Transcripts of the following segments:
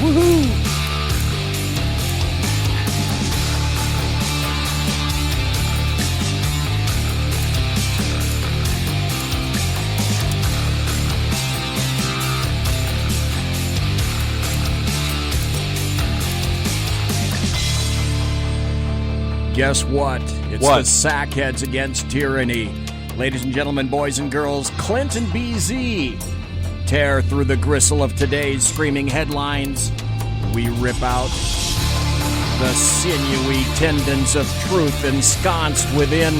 Woohoo! Guess what? It's What? the Sackheads against tyranny. Ladies and gentlemen, boys and girls, Clint and BZ tear through the gristle of today's screaming headlines. We rip out the sinewy tendons of truth ensconced within.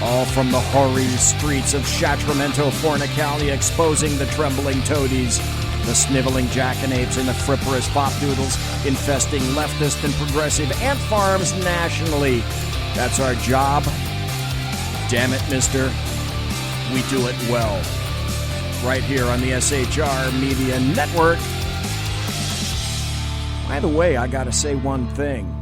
All from the hoary streets of Sacramento, Fornicalia, exposing the trembling toadies, the sniveling jackanapes, and the fripperous fopdoodles infesting leftist and progressive ant farms nationally. That's our job. Damn it, mister. We do it well. Right here on the SHR Media Network. By the way, I gotta say one thing.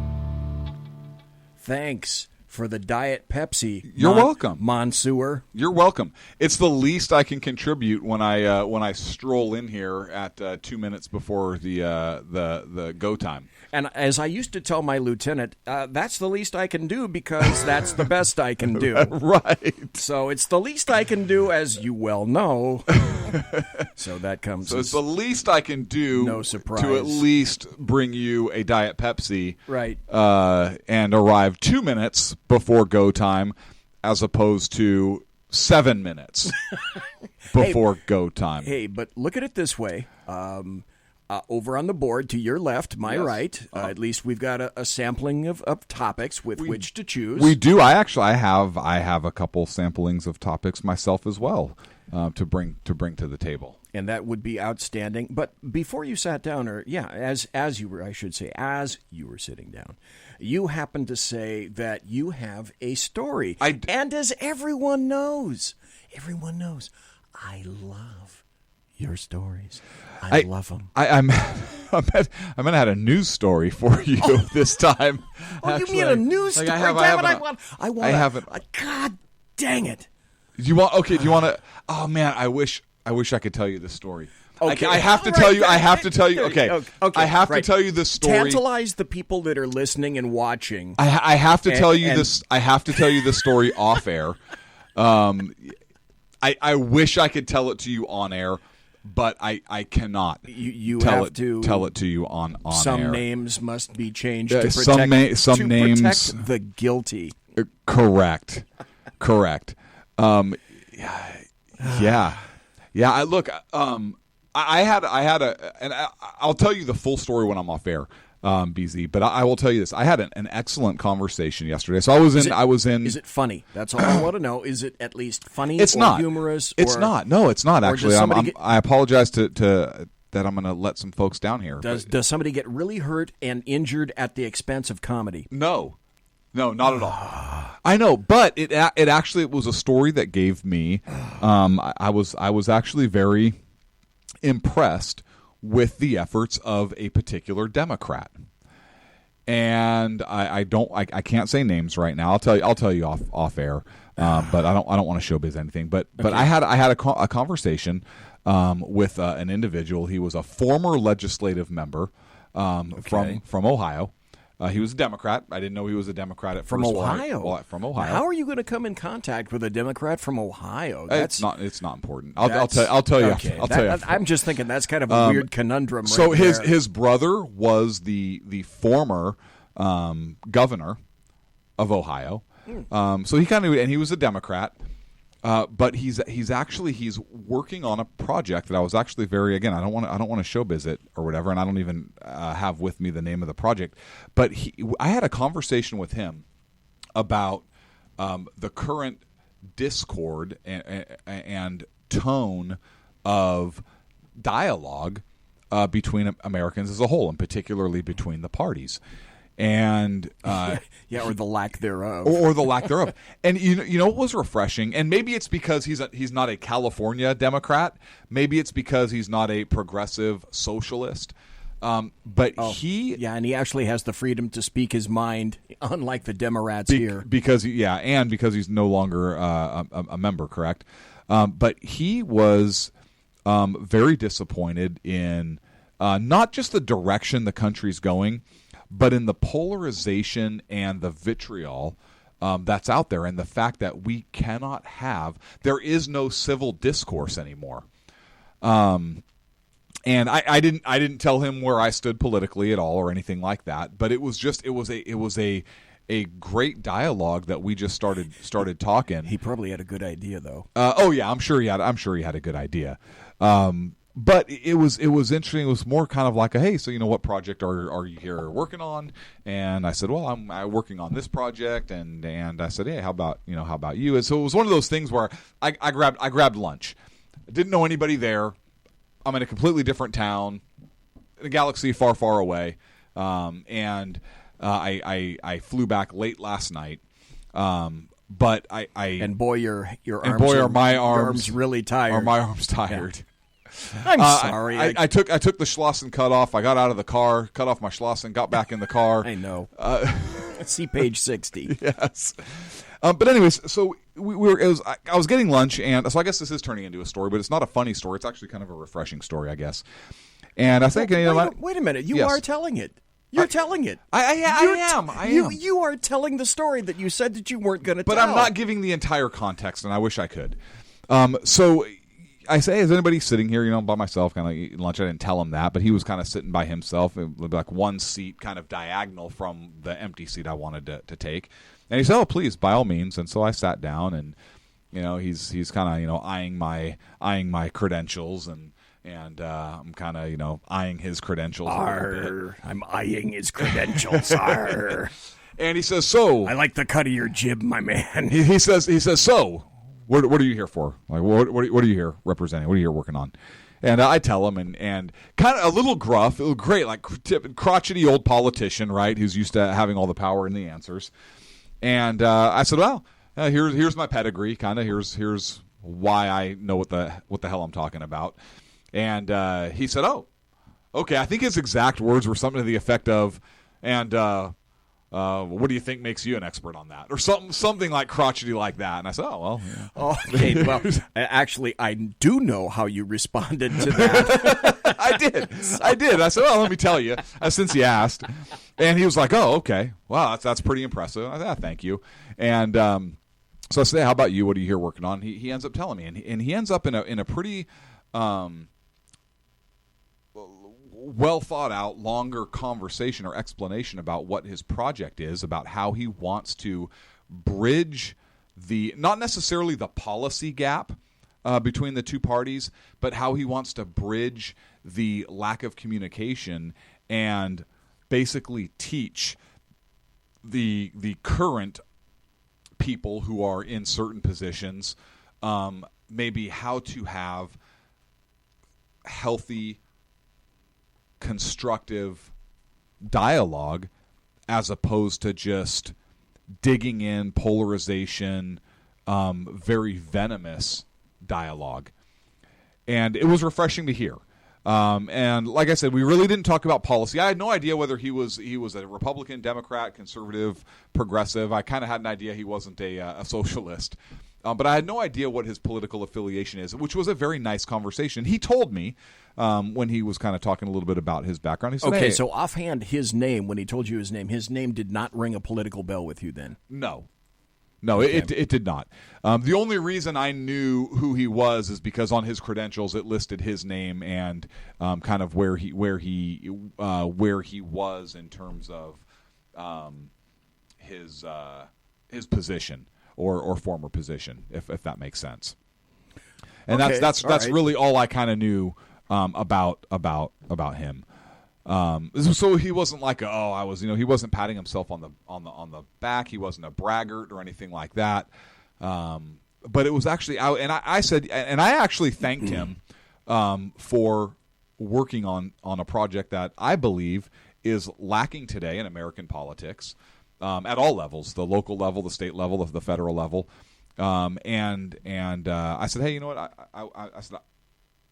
Thanks for the Diet Pepsi. You're welcome, Monsieur. You're welcome. It's the least I can contribute when I stroll in here at 2 minutes before the go time. And as I used to tell my lieutenant, that's the least I can do because that's the best I can do. Right. So it's the least I can do, as you well know. So that comes. So it's the least I can do. No surprise. To at least bring you a Diet Pepsi, right? And arrive 2 minutes before go time, as opposed to 7 minutes before go time. Hey, but look at it this way. Over on the board to your left, my right, at least we've got a sampling of topics with which to choose. We do. I have a couple samplings of topics myself as well to bring to the table. And that would be outstanding. But before you sat down, as you were sitting down, you happened to say that you have a story. And as everyone knows, I love your stories. I love them. I'm gonna have a news story for you this time. Oh, you mean a news story? I haven't. God dang it! Do you want? Okay. Do you want to? Oh man, I wish I could tell you this story. Okay. I have to tell you. I have to tell you. Okay. I have to tell you this story. Tantalize the people that are listening and watching. I have to tell you this. I have to tell you this story off air. I wish I could tell it to you on air, but I cannot. You tell have to tell it to you on some air. Some names must be changed to protect some names protect the guilty. Correct. Yeah. Look. I had and I'll tell you the full story when I'm off air, BZ. But I will tell you this: I had an excellent conversation yesterday. So I was in. Is it funny? That's all I want to know. Is it at least funny? It's not humorous. It's not. No, it's not. Actually, I apologize to that. I'm going to let some folks down here. Does somebody get really hurt and injured at the expense of comedy? No, not at all. I know, but it actually was a story that gave me. I was actually very impressed with the efforts of a particular Democrat, and I can't say names right now. I'll tell you off air, but I don't want to showbiz anything. But I had a conversation with an individual. He was a former legislative member from Ohio. He was a Democrat. I didn't know he was a Democrat at from first. Ohio. From Ohio. How are you going to come in contact with a Democrat from Ohio? It's not important. I'll tell you. Okay. I'll tell you. I'm just thinking that's kind of a weird conundrum. So right his brother was the former governor of Ohio. So he was a Democrat. But he's working on a project that I was actually I don't want to showbiz it or whatever, and I don't even have with me the name of the project. But I had a conversation with him about the current discord and tone of dialogue between Americans as a whole, and particularly between the parties. And or the lack thereof, or the lack thereof. And you know what was refreshing, and maybe it's because he's not a California Democrat, maybe it's because he's not a progressive socialist, but and he actually has the freedom to speak his mind, unlike the Democrats here, because he's no longer a member, correct? But he was very disappointed in not just the direction the country's going, but in the polarization and the vitriol that's out there, and the fact that we cannot there is no civil discourse anymore. And I didn't tell him where I stood politically at all or anything like that, but it was a great dialogue that we just started talking. He probably had a good idea, though. Oh yeah, I'm sure he had a good idea. But it was interesting. It was more kind of like hey, so what project are you here working on? And I said, well, I'm working on this project, and I said, hey, how about you? And so it was one of those things where I grabbed lunch. I didn't know anybody there. I'm in a completely different town, in a galaxy far, far away, and I flew back late last night. But and boy, your arms are my arms really tired. Are my arms tired? Yeah. I'm sorry. I took the Schlossen cut off. I got out of the car, cut off my Schlossen, got back in the car. I know. See page 60. Yes. But anyways, so I was getting lunch, and so I guess this is turning into a story, but it's not a funny story. It's actually kind of a refreshing story, I guess. And I think wait a minute. You are telling it. You're telling it. I am. You are telling the story that you said that you weren't going to tell. But I'm not giving the entire context, and I wish I could. So I say, is anybody sitting here, by myself, kind of eating lunch? I didn't tell him that, but he was kind of sitting by himself, like one seat kind of diagonal from the empty seat I wanted to take. And he said, oh, please, by all means. And so I sat down, and he's kind of eyeing my credentials, and I'm kind of eyeing his credentials. I'm eyeing his credentials. Arr. And he says, so I like the cut of your jib, my man. He says, so what are you here for? Like, what are you here representing? What are you here working on? And I tell him, and kind of a little gruff, it was great, like crotchety old politician, right, who's used to having all the power and the answers. And I said, well, here's my pedigree, kind of. Here's why I know what the hell I'm talking about. And he said, oh, okay. I think his exact words were something to the effect of, and what do you think makes you an expert on that, or something like crotchety like that? And I said, oh well. Yeah. Oh, okay. Well, actually, I do know how you responded to that. I did. I said, well, let me tell you, since he asked. And he was like, oh, okay. Wow, that's pretty impressive. I said, thank you. And so I said, how about you? What are you here working on? He ends up telling me, and he ends up in a pretty well thought out, longer conversation or explanation about what his project is, about how he wants to bridge not necessarily the policy gap between the two parties, but how he wants to bridge the lack of communication and basically teach the current people who are in certain positions maybe how to have healthy, constructive dialogue as opposed to just digging in polarization, very venomous dialogue. And it was refreshing to hear. And like I said, we really didn't talk about policy. I had no idea whether he was a Republican, Democrat, conservative, progressive. I kind of had an idea he wasn't a socialist. But I had no idea what his political affiliation is, which was a very nice conversation. He told me when he was kind of talking a little bit about his background. He said, okay, so offhand, his name, when he told you his name did not ring a political bell with you then? No, okay. it did not. The only reason I knew who he was is because on his credentials it listed his name and kind of where he was in terms of his position. Or former position, if that makes sense, and okay, that's right. Really all I kind of knew about him. So he wasn't like he wasn't patting himself on the back. He wasn't a braggart or anything like that. But it was actually I said, and I actually thanked him for working on a project that I believe is lacking today in American politics. At all levels, the local level, the state level, the federal level, and I said, hey, you know what? I said,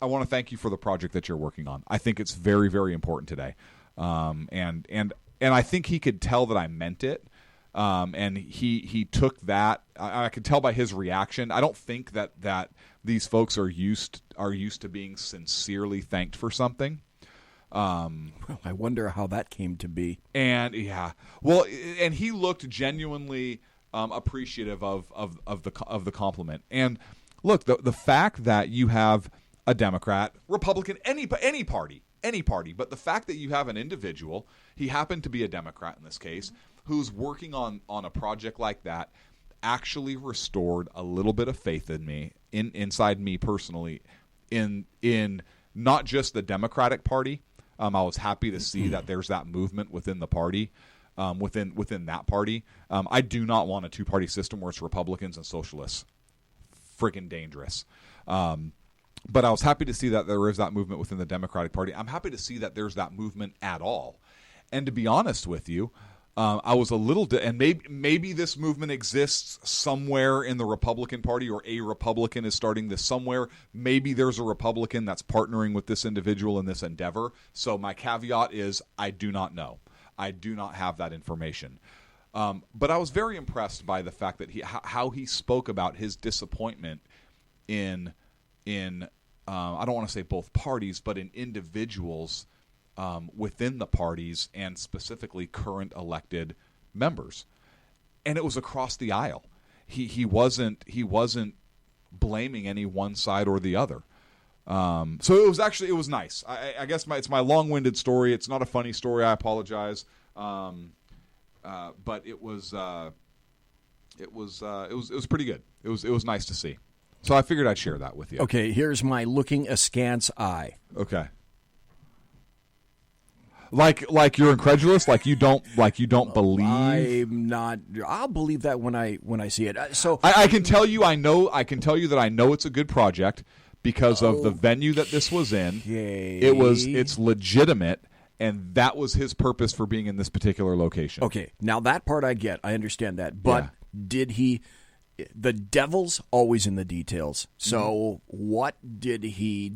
I want to thank you for the project that you're working on. I think it's very, very important today, and I think he could tell that I meant it, and he took that. I could tell by his reaction. I don't think that these folks are used to being sincerely thanked for something. Well, I wonder how that came to be. And and he looked genuinely appreciative of the compliment. And look, the fact that you have a Democrat, Republican, any party, but the fact that you have an individual, he happened to be a Democrat in this case, who's working on a project like that, actually restored a little bit of faith in me, inside me personally, in not just the Democratic Party. I was happy to see that there's that movement within the party, within that party. I do not want a two-party system where it's Republicans and socialists. Friggin' dangerous. But I was happy to see that there is that movement within the Democratic Party. I'm happy to see that there's that movement at all. And to be honest with you, I was a little, and maybe this movement exists somewhere in the Republican Party, or a Republican is starting this somewhere. Maybe there's a Republican that's partnering with this individual in this endeavor. So my caveat is I do not know. I do not have that information. But I was very impressed by the fact that how he spoke about his disappointment in I don't want to say both parties, but in individuals within the parties, and specifically current elected members. And it was across the aisle. He wasn't blaming any one side or the other. So it was nice. I guess it's my long-winded story. It's not a funny story. I apologize. But it was pretty good. It was nice to see. So I figured I'd share that with you. Okay, here's my looking askance eye. Okay. Like you're incredulous, like you don't believe. I'm not. I'll believe that when I see it. So I can tell you, that I know it's a good project because of the venue that this was in. It's legitimate, and that was his purpose for being in this particular location. Okay, now that part I get. I understand that, but did he? The devil's always in the details. So what did he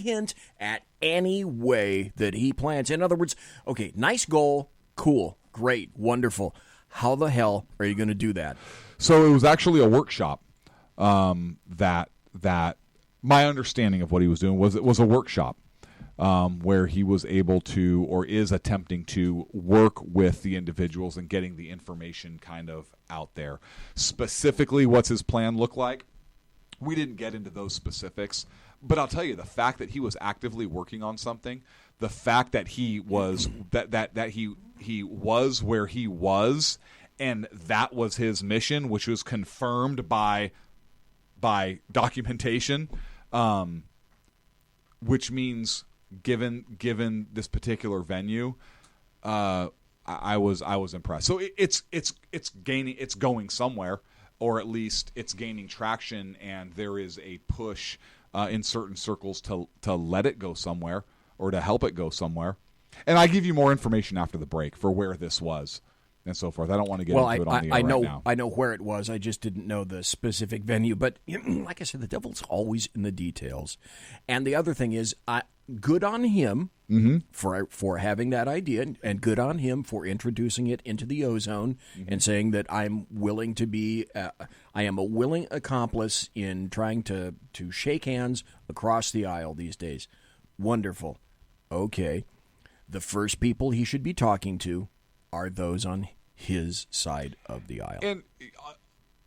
hint at any way that he plans? In other words, okay, nice goal, cool, great, wonderful. How the hell are you going to do that? So it was actually a workshop that my understanding of what he was doing was it was a workshop where he was able to, or is attempting to, work with the individuals and getting the information kind of out there. Specifically, what's his plan look like? We didn't get into those specifics, but I'll tell you, the fact that he was actively working on something, the fact that he was that he was where he was, and that was his mission, which was confirmed by documentation, which means given this particular venue, I was impressed. So it's going somewhere, or at least it's gaining traction, and there is a push in certain circles to let it go somewhere, or to help it go somewhere. And I give you more information after the break for where this was and so forth. I don't want to get into it on the air right now. I know where it was. I just didn't know the specific venue. But like I said, the devil's always in the details. And the other thing is, good on him for having that idea, and good on him for introducing it into the ozone and saying that I'm willing to be, I am a willing accomplice in trying to shake hands across the aisle these days. Wonderful. Okay. The first people he should be talking to are those on his side of the aisle. And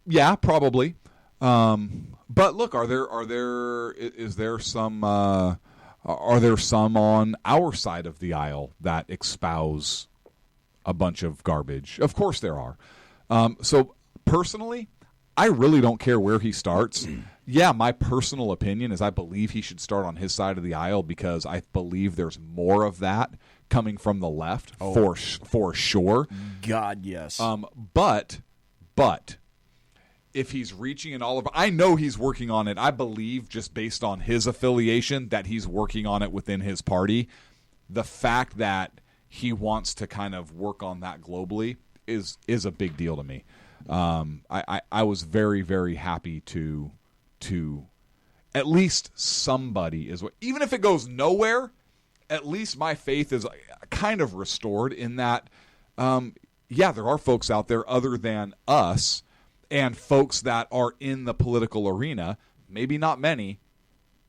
yeah, probably. But look, are there some on our side of the aisle that espouse a bunch of garbage? Of course there are. So personally, I really don't care where he starts. Yeah, my personal opinion is I believe he should start on his side of the aisle, because I believe there's more of that coming from the left, for sure. God, yes. But if he's reaching in all of, I know he's working on it. I believe, just based on his affiliation, that he's working on it within his party. The fact that he wants to kind of work on that globally is a big deal to me. I was very, very happy to at least somebody is, even if it goes nowhere, at least my faith is kind of restored in that, there are folks out there other than us, and folks that are in the political arena, maybe not many,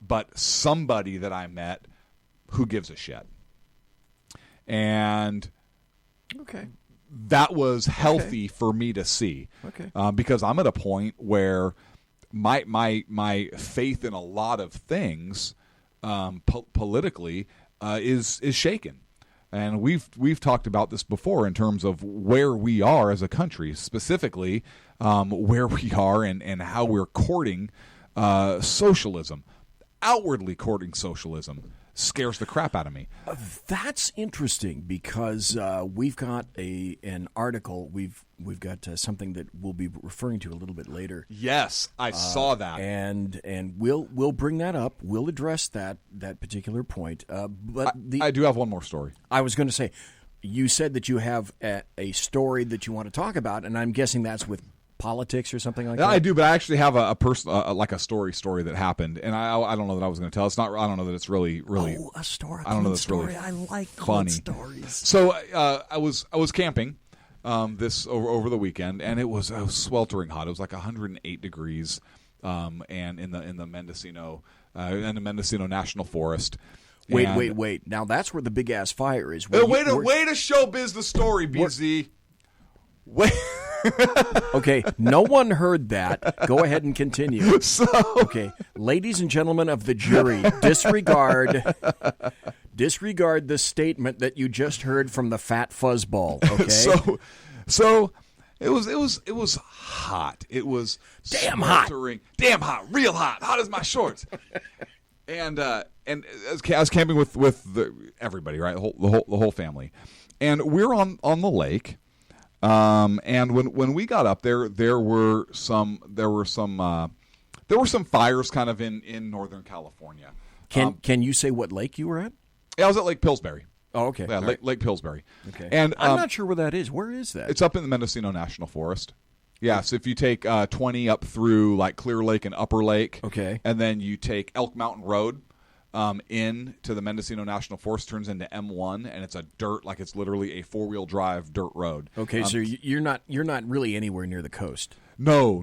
but somebody that I met who gives a shit. and Okay. that was healthy for me to see. Okay. Because I'm at a point where my faith in a lot of things politically is shaken. And we've talked about this before in terms of where we are as a country, specifically where we are and how we're courting socialism. Outwardly courting socialism scares the crap out of me. That's interesting because we've got an article. We've got something that we'll be referring to a little bit later. Yes, I saw that, and we'll bring that up. We'll address that particular point. But I do have one more story. I was going to say, you said that you have a story that you want to talk about, and I'm guessing that's with politics or something like that. I do, but I actually have a personal, like a story that happened, and I don't know that I was going to tell. It's not. I don't know that it's really. A story. I don't know that's story. really. I like funny stories. So I was camping this over the weekend, and it was sweltering hot. It was like 108 degrees, and in the Mendocino National Forest. Wait. Now that's where the big ass fire is. Way to showbiz the story, BZ. Wait. Okay, no one heard that. Go ahead and continue. Okay, ladies and gentlemen of the jury, disregard the statement that you just heard from the fat fuzzball. Okay, so it was hot. It was damn hot, real hot as my shorts. And I was camping with everybody, right? The whole family, and we're on the lake. And when we got up there were some fires kind of in Northern California. Can you say what lake you were at? Yeah, I was at Lake Pillsbury. Oh, okay. Yeah, Lake Pillsbury. Okay. And I'm not sure where that is. Where is that? It's up in the Mendocino National Forest. Yeah, so if you take 20 up through like Clear Lake and Upper Lake, okay, and then you take Elk Mountain Road in to the Mendocino National Forest, turns into M1, and it's a dirt, like it's literally a 4-wheel drive dirt road. Okay, so you're not really anywhere near the coast. No.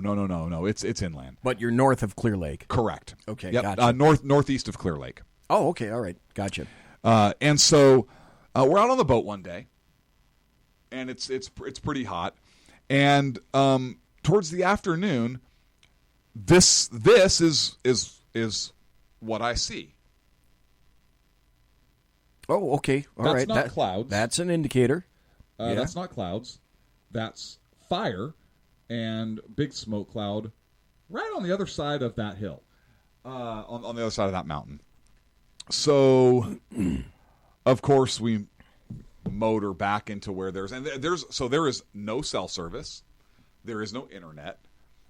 It's inland. But you're north of Clear Lake. Correct. Okay, yep. Gotcha. Northeast of Clear Lake. Oh, okay, all right, gotcha. And so we're out on the boat one day, and it's pretty hot, and towards the afternoon, this is what I see. Oh, okay. All that's right. not clouds. That's an indicator. Yeah. That's not clouds. That's fire and big smoke cloud right on the other side of that hill, on the other side of that mountain. So, of course, we motor back into where there is no cell service. There is no internet.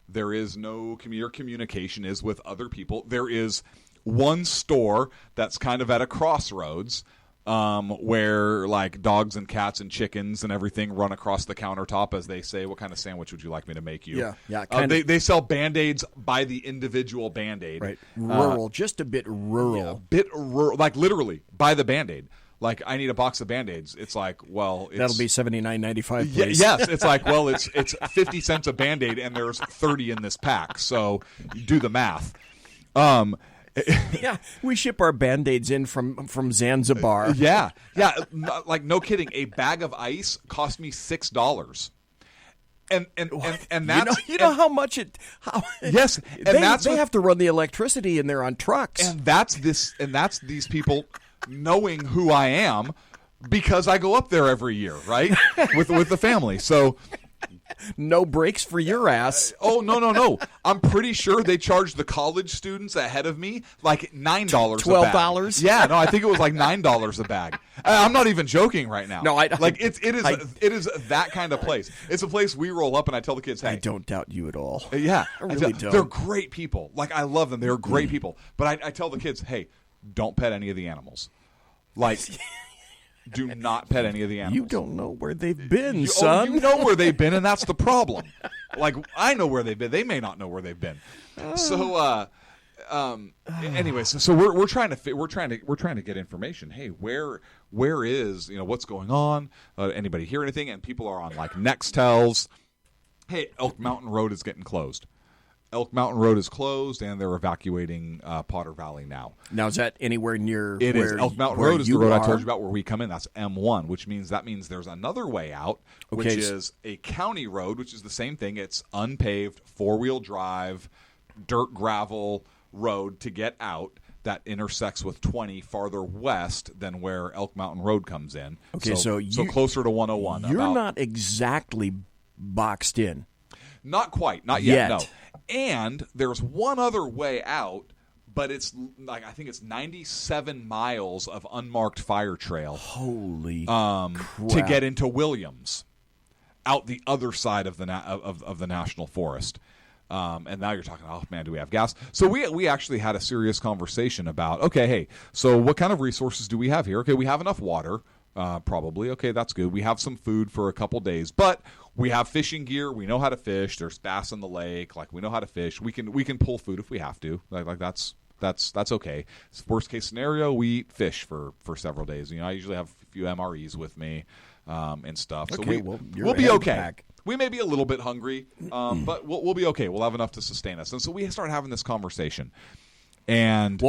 There is no your communication is with other people. There is one store that's kind of at a crossroads, where like dogs and cats and chickens and everything run across the countertop as they say, "What kind of sandwich would you like me to make you?" Yeah. They sell Band-Aids by the individual Band-Aid. Right, rural, just a bit rural. Like literally by the Band-Aid. Like, I need a box of Band-Aids. It's like, well, that'll be $79.95. Yes, it's like, well, it's 50 cents a Band-Aid, and there's 30 in this pack. So do the math. Yeah, we ship our Band-Aids in from Zanzibar. Yeah, like no kidding. A bag of ice cost me $6. And that's you know how much it yes, and they have to run the electricity and they're on trucks. And that's these people knowing who I am because I go up there every year, right? with the family. So no breaks for your ass. Oh, no. I'm pretty sure they charged the college students ahead of me like $9 $12? Yeah, no, I think it was like $9 a bag. I'm not even joking right now. No, it is that kind of place. It's a place we roll up and I tell the kids, hey. I don't doubt you at all. Yeah. I really don't. They're great people. Like, I love them. They're great people. But I tell the kids, hey, don't pet any of the animals. Like, do not pet any of the animals. You don't know where they've been, son. You know where they've been, and that's the problem. Like, I know where they've been. They may not know where they've been. So, anyways, so we're trying to get information. Hey, where is what's going on? Anybody hear anything? And people are on like Nextels. Hey, Elk Mountain Road is getting closed. Elk Mountain Road is closed, and they're evacuating Potter Valley now. Now, is that anywhere near It where is. Elk Mountain where Road is you the road are? I told you about where we come in. That's M1, which means there's another way out, which Okay. is a county road, which is the same thing. It's unpaved, four-wheel drive, dirt gravel road to get out that intersects with 20 farther west than where Elk Mountain Road comes in. Okay, so closer to 101. You're not exactly boxed in. Not quite. Not yet. Yet. No. And there's one other way out, but it's like I think it's 97 miles of unmarked fire trail. Holy crap. crap. To get into Williams, out the other side of the of the national forest. And now you're talking, oh man, do we have gas? So we actually had a serious conversation about, okay, hey, so what kind of resources do we have here? Okay, we have enough water. Probably. Okay, that's good. We have some food for a couple days, but we have fishing gear. We know how to fish. There's bass in the lake. Like, we know how to fish. We can pull food if we have to. Like that's okay. Worst case scenario, we eat fish for several days. I usually have a few MREs with me and stuff. So Okay, we'll be okay. We may be a little bit hungry, but we'll be okay. We'll have enough to sustain us. And so we start having this conversation. And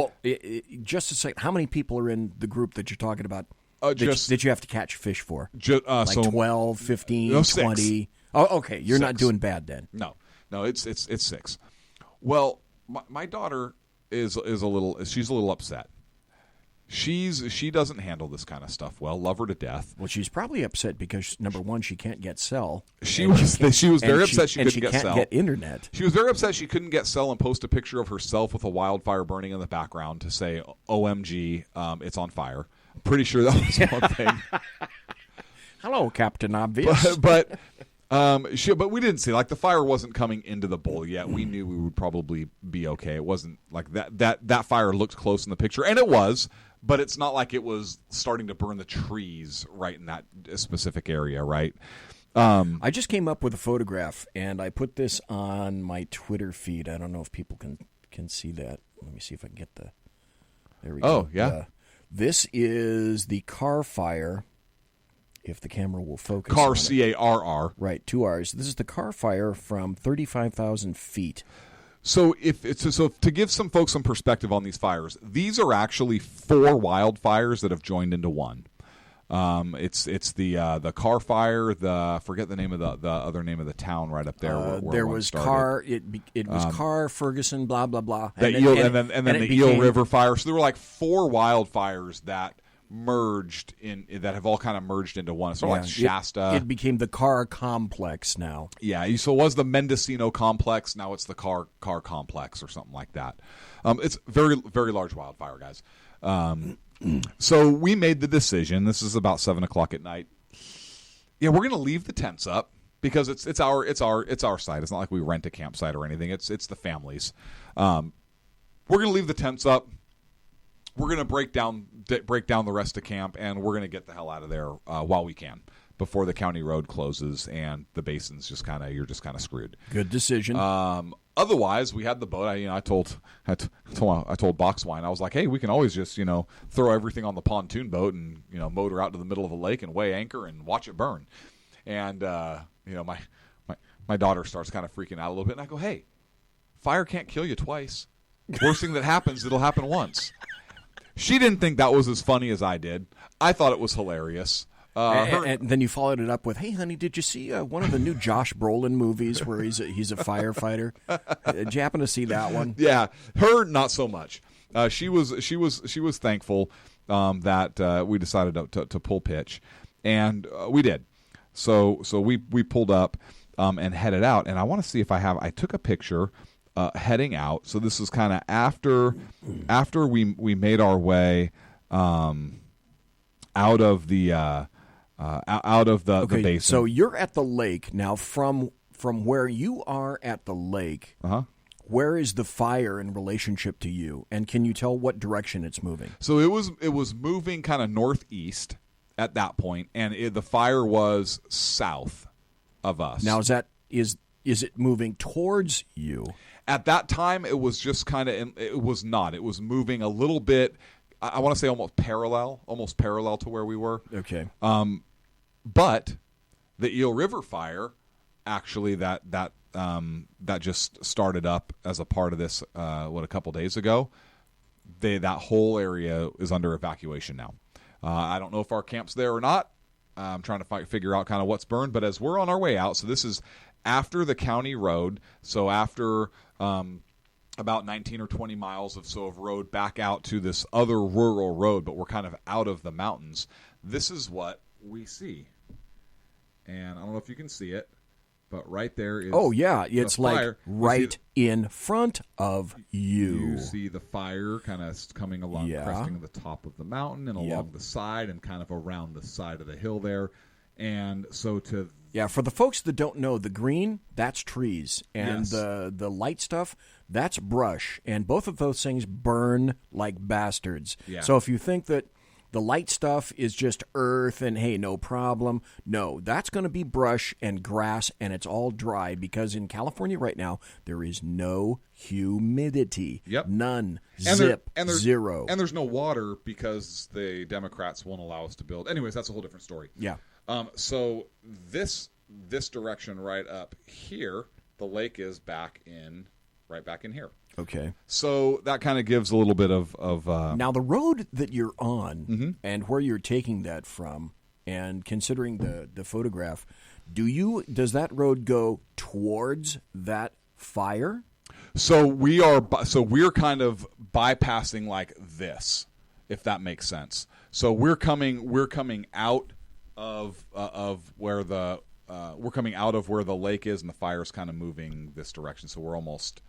just a second, how many people are in the group that you're talking about? That you have to catch fish for? Like 12, 15, 20? 6. Oh, okay. You're 6. not doing bad then. No, it's 6. Well, my daughter she's a little upset. She doesn't handle this kind of stuff well. Love her to death. Well, she's probably upset because number one, she can't get cell. She was very upset she couldn't get can't cell. Get internet. She was very upset she couldn't get cell and post a picture of herself with a wildfire burning in the background to say, "OMG, it's on fire." I'm pretty sure that was one thing. Hello, Captain Obvious. But we didn't see, like, the fire wasn't coming into the bowl yet. We knew we would probably be okay. It wasn't like that fire looked close in the picture, and it was, but it's not like it was starting to burn the trees right in that specific area, right? I just came up with a photograph, and I put this on my Twitter feed. I don't know if people can see that. Let me see if I can get the. There we go. Oh, yeah. This is the car fire. If the camera will focus. Car, CARR. Right, 2 R's. This is the car fire from 35,000 feet. So to give some folks some perspective on these fires, these are actually 4 wildfires that have joined into one. It's the car fire. Forget the name of the other name of the town right up there. Where there was started. car. It was car Ferguson. Blah blah blah. And then the Eel River fire. So there were like 4 wildfires that merged that have all kind of merged into one. So like Shasta. It became the car complex now. Yeah. So it was the Mendocino complex. Now it's the car complex or something like that. It's very very large wildfire, guys. So we made the decision. This is about 7:00 at night. Yeah, we're going to leave the tents up because it's our site. It's not like we rent a campsite or anything. It's the family's. We're going to leave the tents up. We're going to break down the rest of camp, and we're going to get the hell out of there while we can before the county road closes and the basin's you're just kind of screwed. Good decision. Otherwise, we had the boat. I told Boxwine, I was like, hey, we can always just throw everything on the pontoon boat and motor out to the middle of the lake and weigh anchor and watch it burn. And my daughter starts kind of freaking out a little bit, and I go, hey, fire can't kill you twice. Worst thing that happens, it'll happen once. She didn't think that was as funny as I did. I thought it was hilarious. And then you followed it up with, "Hey, honey, did you see one of the new Josh Brolin movies where he's a firefighter? Did you happen to see that one?" Yeah, her not so much. She was thankful that we decided to pull pitch, and we did. So we pulled up and headed out, and I want to see if I took a picture. Heading out, so this is kind of after we made our way out of the basin. So you're at the lake now. From where you are at the lake, where is the fire in relationship to you? And can you tell what direction it's moving? So it was moving kind of northeast at that point, and the fire was south of us. Now is it moving towards you? At that time, it was just kind of. It was not. It was moving a little bit. I want to say almost parallel to where we were. Okay. But the Eel River fire actually that just started up as a part of this a couple days ago. That whole area is under evacuation now. I don't know if our camp's there or not. I'm trying to figure out kind of what's burned, but as we're on our way out, so this is after the county road, so after about 19 or 20 miles of road back out to this other rural road, but we're kind of out of the mountains. This is what we see. And I don't know if you can see it, but right there is it's like right in front of you. You see the fire kind of coming along, cresting the top of the mountain and along the side and kind of around the side of the hill there. And so for the folks that don't know, the green, that's trees. And the light stuff, that's brush. And both of those things burn like bastards. Yeah. So if you think that the light stuff is just earth and, hey, no problem. No, that's going to be brush and grass, and it's all dry because in California right now, there is no humidity. Yep. None. And Zero. And there's no water because the Democrats won't allow us to build. Anyways, that's a whole different story. Yeah. So this direction right up here, the lake is right back in here. Okay. So that kind of gives a little bit of Now, the road that you're on and where you're taking that from, and considering the photograph, does that road go towards that fire? So we're kind of bypassing like this, if that makes sense. So we're coming out of where the lake is, and the fire's kind of moving this direction. So we're almost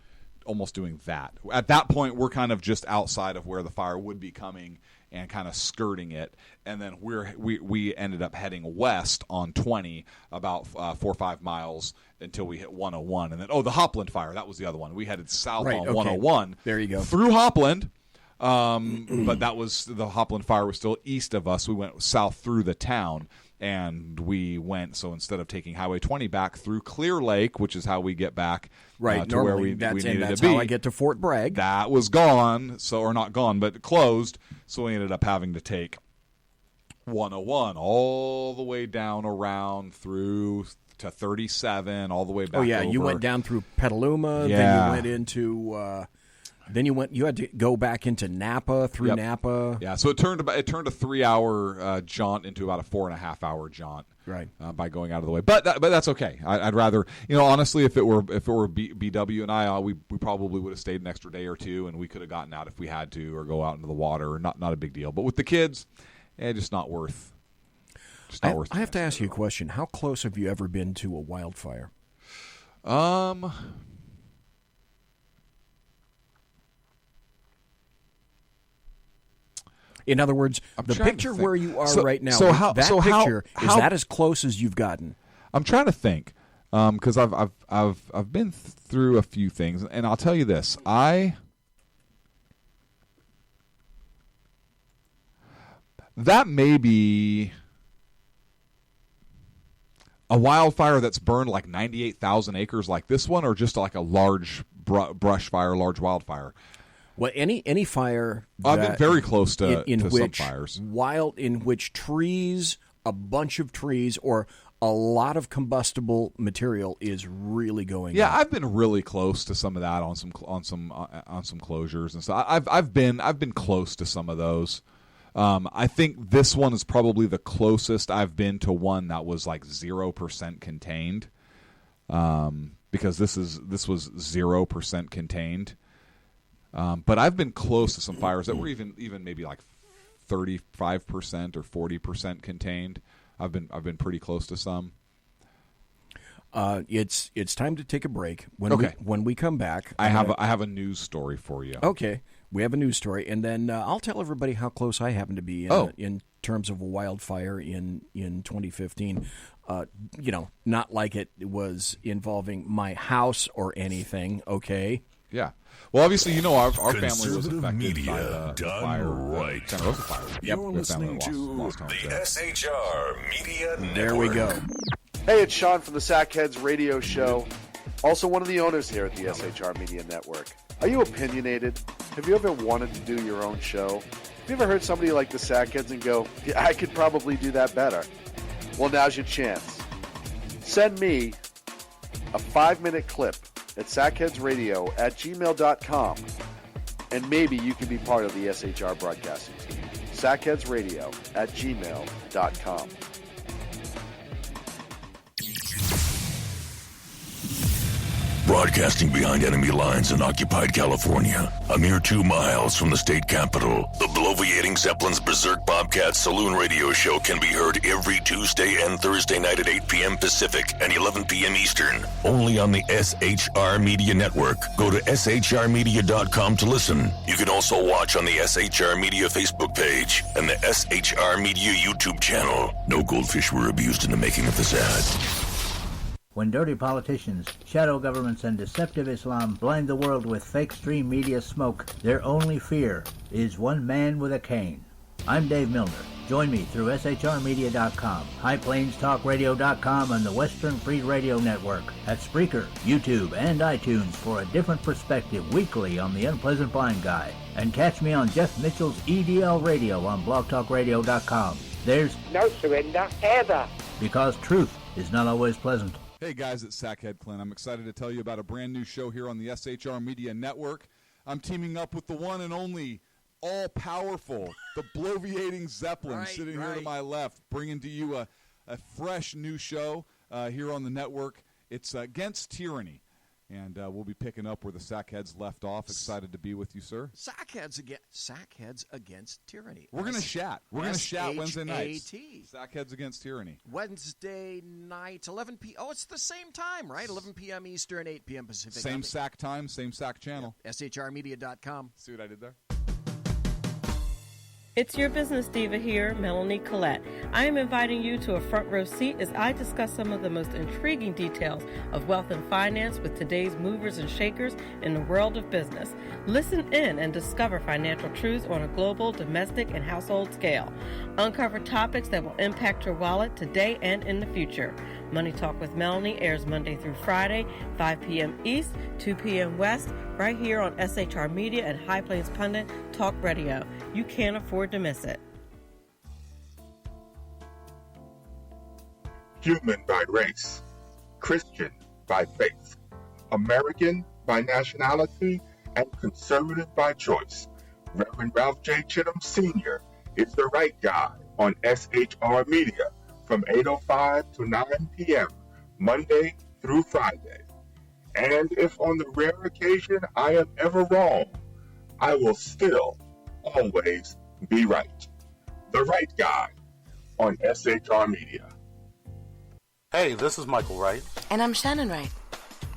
doing that. At that point, we're kind of just outside of where the fire would be coming and kind of skirting it. And then we ended up heading west on 20 about 4 or 5 miles until we hit 101. And then, the Hopland fire, that was the other one. We headed south on 101. There you go. Through Hopland. But that was the Hopland fire was still east of us. We went south through the town. And we went, so instead of taking Highway 20 back through Clear Lake, which is how we get back to where we needed to be. That's how I get to Fort Bragg. That was gone, or not gone, but closed. So we ended up having to take 101 all the way down around through to 37, all the way back over. You went down through Petaluma, then you went into... you had to go back into Napa, through Napa. Yeah, so it turned a 3-hour jaunt into about a 4.5-hour jaunt. Right. By going out of the way, but that's okay. I'd rather, honestly, if it were BW and I, we probably would have stayed an extra day or two, and we could have gotten out if we had to, or go out into the water. Not a big deal. But with the kids, just not worth. I have to ask you a question. How close have you ever been to a wildfire? In other words, the picture where you are right now, is that as close as you've gotten? I'm trying to think, because I've been through a few things, and I'll tell you this: that may be a wildfire that's burned like 98,000 acres, like this one, or just like a large brush fire, large wildfire. Well, any fire. I've been very close to some fires. In which trees, a bunch of trees, or a lot of combustible material is really going. Yeah, up. I've been really close to some of that on some closures and stuff. I've been close to some of those. I think this one is probably the closest I've been to one that was like 0% contained. Because this was 0% contained. But I've been close to some fires that were even maybe like 35% or 40% contained. I've been pretty close to some. It's time to take a break. When we come back, I have a news story for you. Okay, we have a news story, and then I'll tell everybody how close I happen to be in terms of a wildfire in 2015. Not like it was involving my house or anything. Okay. Yeah. Well, obviously, our family was affected by the fire, right. Santa Rosa fire. You're listening to the SHR Media Network. There we go. Hey, it's Sean from the Sackheads Radio Show, also one of the owners here at the SHR Media Network. Are you opinionated? Have you ever wanted to do your own show? Have you ever heard somebody like the Sackheads and go, yeah, I could probably do that better? Well, now's your chance. Send me a 5-minute clip at sackheadsradio@gmail.com, and maybe you can be part of the SHR broadcasting team. sackheadsradio@gmail.com. Broadcasting behind enemy lines in occupied California, a mere 2 miles from the state capital, the bloviating Zeppelin's Berserk Bobcat Saloon radio show can be heard every Tuesday and Thursday night at 8 p.m. Pacific and 11 p.m. Eastern, only on the SHR Media Network. Go to shrmedia.com to listen. You can also watch on the SHR Media Facebook page and the SHR Media YouTube channel. No goldfish were abused in the making of this ad. When dirty politicians, shadow governments, and deceptive Islam blind the world with fake stream media smoke, their only fear is one man with a cane. I'm Dave Milner. Join me through shrmedia.com, highplainstalkradio.com, and the Western Free Radio Network at Spreaker, YouTube, and iTunes for a different perspective weekly on the Unpleasant Blind Guy. And catch me on Jeff Mitchell's EDL Radio on blogtalkradio.com. There's no surrender ever, because truth is not always pleasant. Hey guys, it's Sackhead Clint. I'm excited to tell you about a brand new show here on the SHR Media Network. I'm teaming up with the one and only all-powerful, the bloviating Zeppelin, sitting here to my left, bringing to you a fresh new show here on the network. It's Against Tyranny, and we'll be picking up where the Sackheads left off. Excited to be with you, sir. Sackheads Against Tyranny. We're going to chat. We're going to chat Wednesday nights. S-H-A-T. Sackheads Against Tyranny. Wednesday night, 11 p.m. Oh, it's the same time, right? 11 p.m. Eastern, 8 p.m. Pacific. Same SAC time, same SAC channel. Yep. SHRmedia.com. See what I did there? It's your business diva here, Melanie Collette. I am inviting you to a front row seat as I discuss some of the most intriguing details of wealth and finance with today's movers and shakers in the world of business. Listen in and discover financial truths on a global, domestic, and household scale. Uncover topics that will impact your wallet today and in the future. Money Talk with Melanie airs Monday through Friday, 5 p.m. East, 2 p.m. West, right here on SHR Media and High Plains Pundit Talk Radio. You can't afford to miss it. Human by race, Christian by faith, American by nationality, and conservative by choice. Reverend Ralph J. Chittum Sr. is the right guy on SHR Media from 8:05 to 9 p.m. Monday through Friday. And if on the rare occasion I am ever wrong, I will still always be right. The right guy on SHR Media. Hey, this is Michael Wright. And I'm Shannon Wright.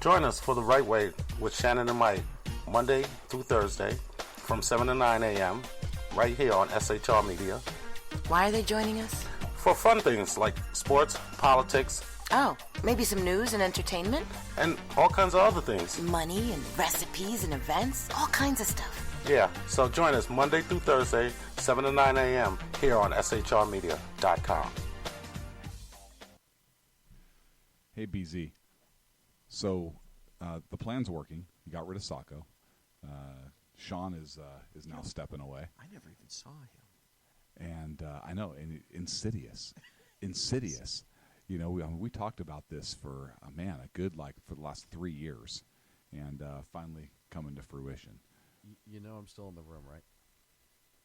Join us for The Right Way with Shannon and Mike, Monday through Thursday from 7 to 9 a.m. right here on SHR Media. Why are they joining us? For fun things like sports, politics. Oh, maybe some news and entertainment? And all kinds of other things. Money and recipes and events, all kinds of stuff. Yeah, so join us Monday through Thursday, 7 to 9 a.m. here on shrmedia.com. Hey, BZ. So the plan's working. You got rid of Sacco. Sean is now stepping away. I never even saw him. And I know, and insidious. You know, we talked about this for, for the last 3 years, and finally coming to fruition. You know I'm still in the room, right?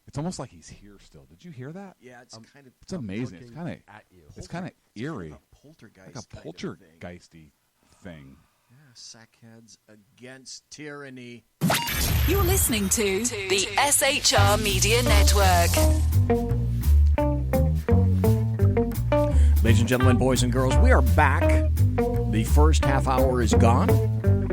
It's almost like he's here still. Did you hear that? Yeah, it's kind of... It's amazing. It's kind of at you. It's kind of eerie. Poltergeist. Like a poltergeisty thing. Yeah, Sackheads Against Tyranny. You're listening to the SHR Media Network. Ladies and gentlemen, boys and girls, we are back. The first half hour is gone.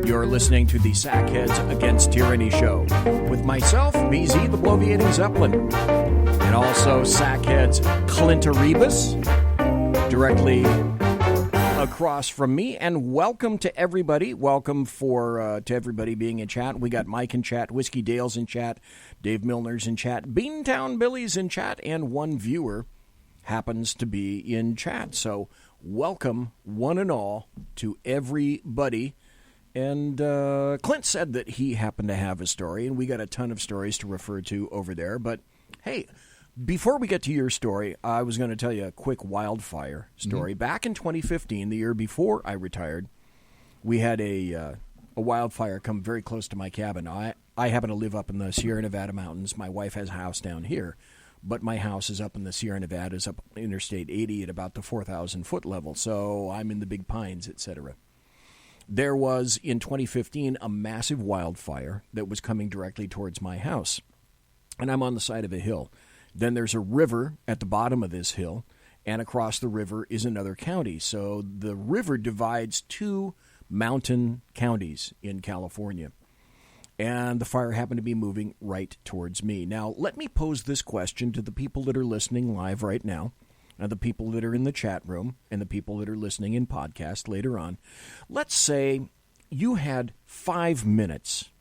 You're listening to the Sackheads Against Tyranny show with myself, BZ, the Bloviating Zeppelin, and also Sackheads Clint directly across from me. And welcome to everybody. Welcome to everybody being in chat. We got Mike in chat, Whiskey Dale's in chat, Dave Milner's in chat, Beantown Billy's in chat, and one viewer happens to be in chat. So welcome, one and all, to everybody. And Clint said that he happened to have a story, and we got a ton of stories to refer to over there. But, hey, before we get to your story, I was going to tell you a quick wildfire story. Mm-hmm. Back in 2015, the year before I retired, we had a wildfire come very close to my cabin. I happen to live up in the Sierra Nevada mountains. My wife has a house down here, but my house is up in the Sierra Nevadas, up Interstate 80 at about the 4,000-foot level, so I'm in the big pines, etc. There was, in 2015, a massive wildfire that was coming directly towards my house, and I'm on the side of a hill. Then there's a river at the bottom of this hill, and across the river is another county. So the river divides two mountain counties in California. And the fire happened to be moving right towards me. Now, let me pose this question to the people that are listening live right now, and the people that are in the chat room, and the people that are listening in podcast later on. Let's say you had 5 minutes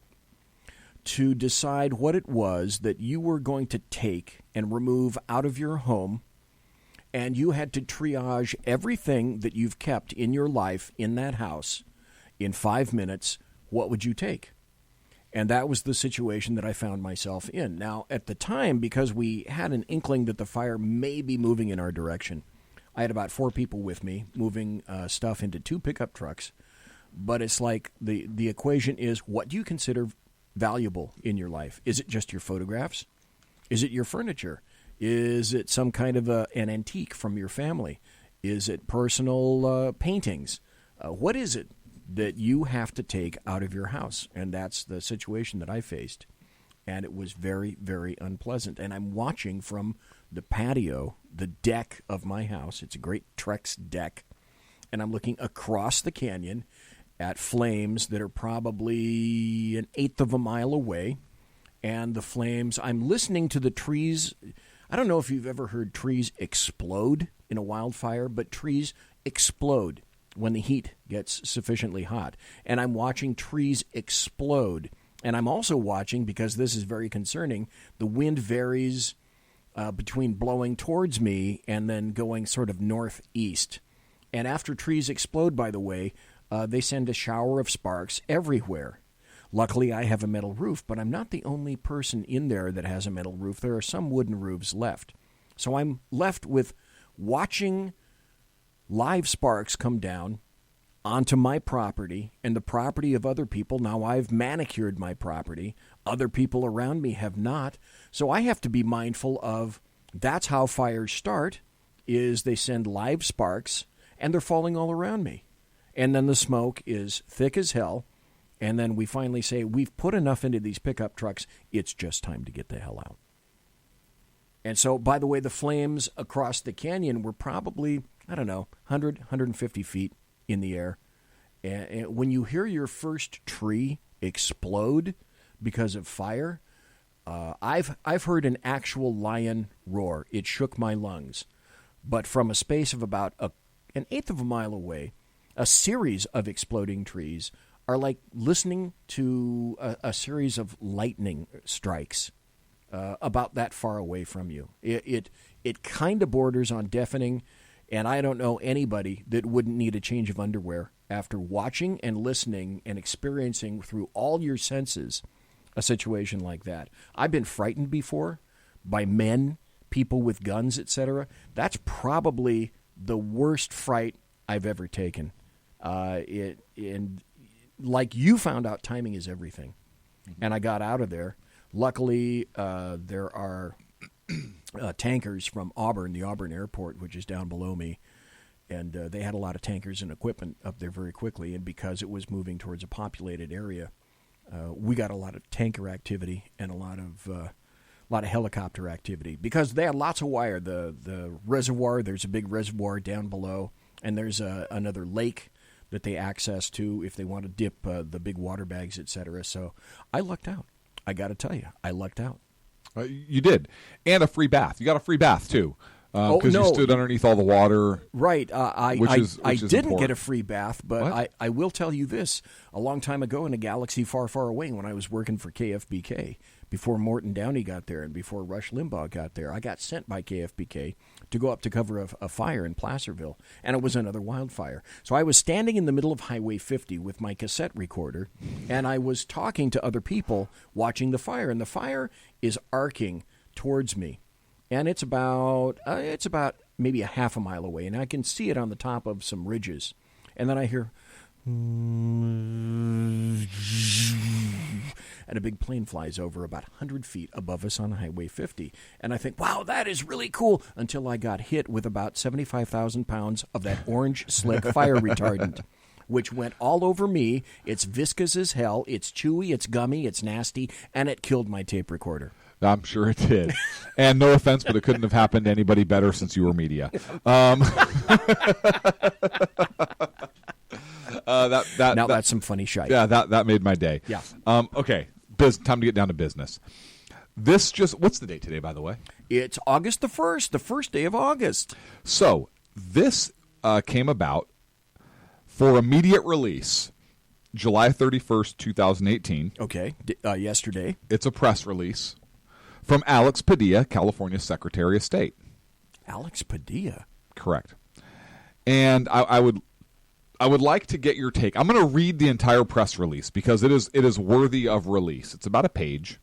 to decide what it was that you were going to take and remove out of your home, and you had to triage everything that you've kept in your life in that house in 5 minutes. What would you take? And that was the situation that I found myself in. Now, at the time, because we had an inkling that the fire may be moving in our direction, I had about 4 people with me moving stuff into 2 pickup trucks. But it's like the equation is, what do you consider valuable in your life? Is it just your photographs? Is it your furniture? Is it some kind of an antique from your family? Is it personal paintings? What is it that you have to take out of your house? And that's the situation that I faced. And it was very, very unpleasant. And I'm watching from the patio, the deck of my house. It's a great Trex deck. And I'm looking across the canyon at flames that are probably an eighth of a mile away. And the flames, I'm listening to the trees. I don't know if you've ever heard trees explode in a wildfire, but trees explode when the heat gets sufficiently hot. And I'm watching trees explode. And I'm also watching, because this is very concerning, the wind varies between blowing towards me and then going sort of northeast. And after trees explode, by the way, they send a shower of sparks everywhere. Luckily, I have a metal roof, but I'm not the only person in there that has a metal roof. There are some wooden roofs left. So I'm left with watching live sparks come down onto my property and the property of other people. Now I've manicured my property. Other people around me have not. So I have to be mindful of, that's how fires start, is they send live sparks and they're falling all around me. And then the smoke is thick as hell. And then we finally say, we've put enough into these pickup trucks, it's just time to get the hell out. And so, by the way, the flames across the canyon were probably, 100, 150 feet in the air. And when you hear your first tree explode because of fire, I've heard an actual lion roar. It shook my lungs. But from a space of about an eighth of a mile away, a series of exploding trees are like listening to a series of lightning strikes about that far away from you. It kind of borders on deafening, and I don't know anybody that wouldn't need a change of underwear after watching and listening and experiencing through all your senses a situation like that. I've been frightened before by men, people with guns, etc. That's probably the worst fright I've ever taken. And like you found out, timing is everything. And I got out of there. Luckily, there are tankers from Auburn, the Auburn airport, which is down below me. And they had a lot of tankers and equipment up there very quickly. And because it was moving towards a populated area, we got a lot of tanker activity and a lot of helicopter activity. Because they had lots of wire. The reservoir, there's a big reservoir down below. And there's another lake that they access to if they want to dip the big water bags, etc. So I lucked out. I got to tell you, I lucked out. You did. And a free bath. You got a free bath, too. Because you stood underneath all the water. Right. I didn't important. get a free bath, but I will tell you this. A long time ago in a galaxy far, far away, when I was working for KFBK, before Morton Downey got there and before Rush Limbaugh got there, I got sent by KFBK to go up to cover a fire in Placerville, and it was another wildfire. So I was standing in the middle of Highway 50 with my cassette recorder, and I was talking to other people watching the fire, and the fire is arcing towards me. And it's about maybe a half a mile away, and I can see it on the top of some ridges. And then I hear, and a big plane flies over about 100 feet above us on Highway 50. And I think, wow, that is really cool, until I got hit with about 75,000 pounds of that orange slick fire retardant, which went all over me. It's viscous as hell. It's chewy. It's gummy. It's nasty. And it killed my tape recorder. I'm sure it did. And no offense, but it couldn't have happened to anybody better since you were media. That's some funny shite. Yeah, that made my day. Yeah. Okay, time to get down to business. What's the date today, by the way? It's August the 1st, the first day of August. So this came about for immediate release, July 31st, 2018. Okay, yesterday. It's a press release from Alex Padilla, California Secretary of State. Alex Padilla? Correct. And I would like to get your take. I'm going to read the entire press release because it is worthy of release. It's about a page.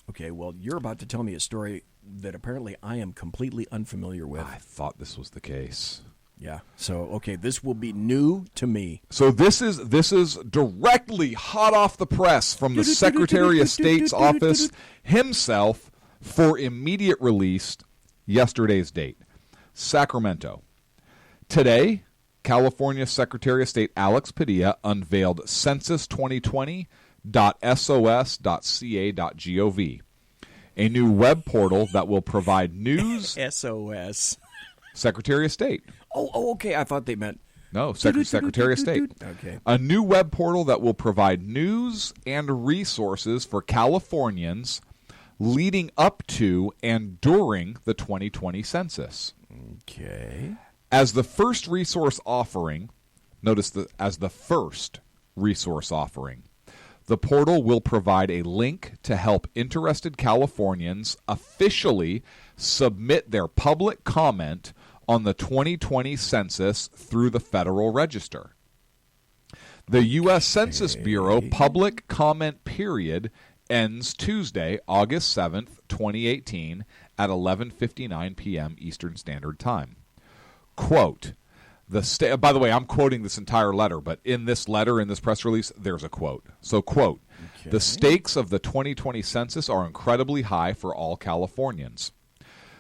Okay, well, you're about to tell me a story that apparently I am completely unfamiliar with. I thought this was the case. Yeah. So, okay, this will be new to me. So this is directly hot off the press from the Secretary of State's office himself for immediate release, yesterday's date. Sacramento. Today, California Secretary of State Alex Padilla unveiled census2020.sos.ca.gov, a new web portal that will provide news. SOS. Secretary of State. Oh, okay. I thought they meant... No, Secretary of State. Okay. A new web portal that will provide news and resources for Californians leading up to and during the 2020 census. Okay. As the first resource offering, as the first resource offering, the portal will provide a link to help interested Californians officially submit their public comment on the 2020 census through the Federal Register. The U.S. Census Bureau public comment period ends Tuesday, August 7th, 2018 at 11:59 p.m. Eastern Standard Time. Quote, by the way, I'm quoting this entire letter, but in this letter, in this press release, there's a quote. So, quote, the stakes of the 2020 census are incredibly high for all Californians.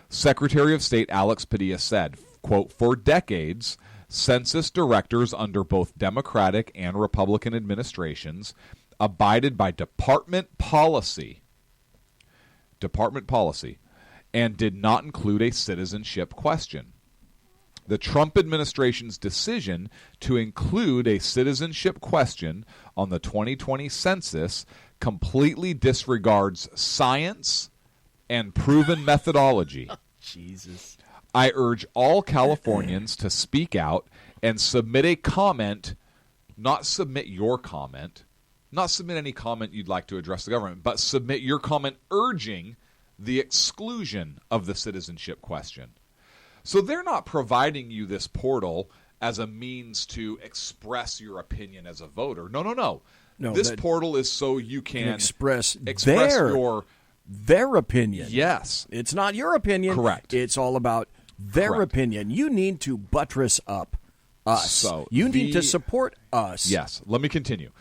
Secretary of State Alex Padilla said, quote, for decades, census directors under both Democratic and Republican administrations abided by department policy, and did not include a citizenship question. The Trump administration's decision to include a citizenship question on the 2020 census completely disregards science and proven methodology. Jesus. I urge all Californians to speak out and submit a comment, not submit your comment, not submit any comment you'd like to address the government, but submit your comment urging the exclusion of the citizenship question. So they're not providing you this portal as a means to express your opinion as a voter. No. This portal is so you can express your opinion. Yes. It's not your opinion. Correct. It's all about their opinion. You need to buttress up us. So you need to support us. Yes. Let me continue.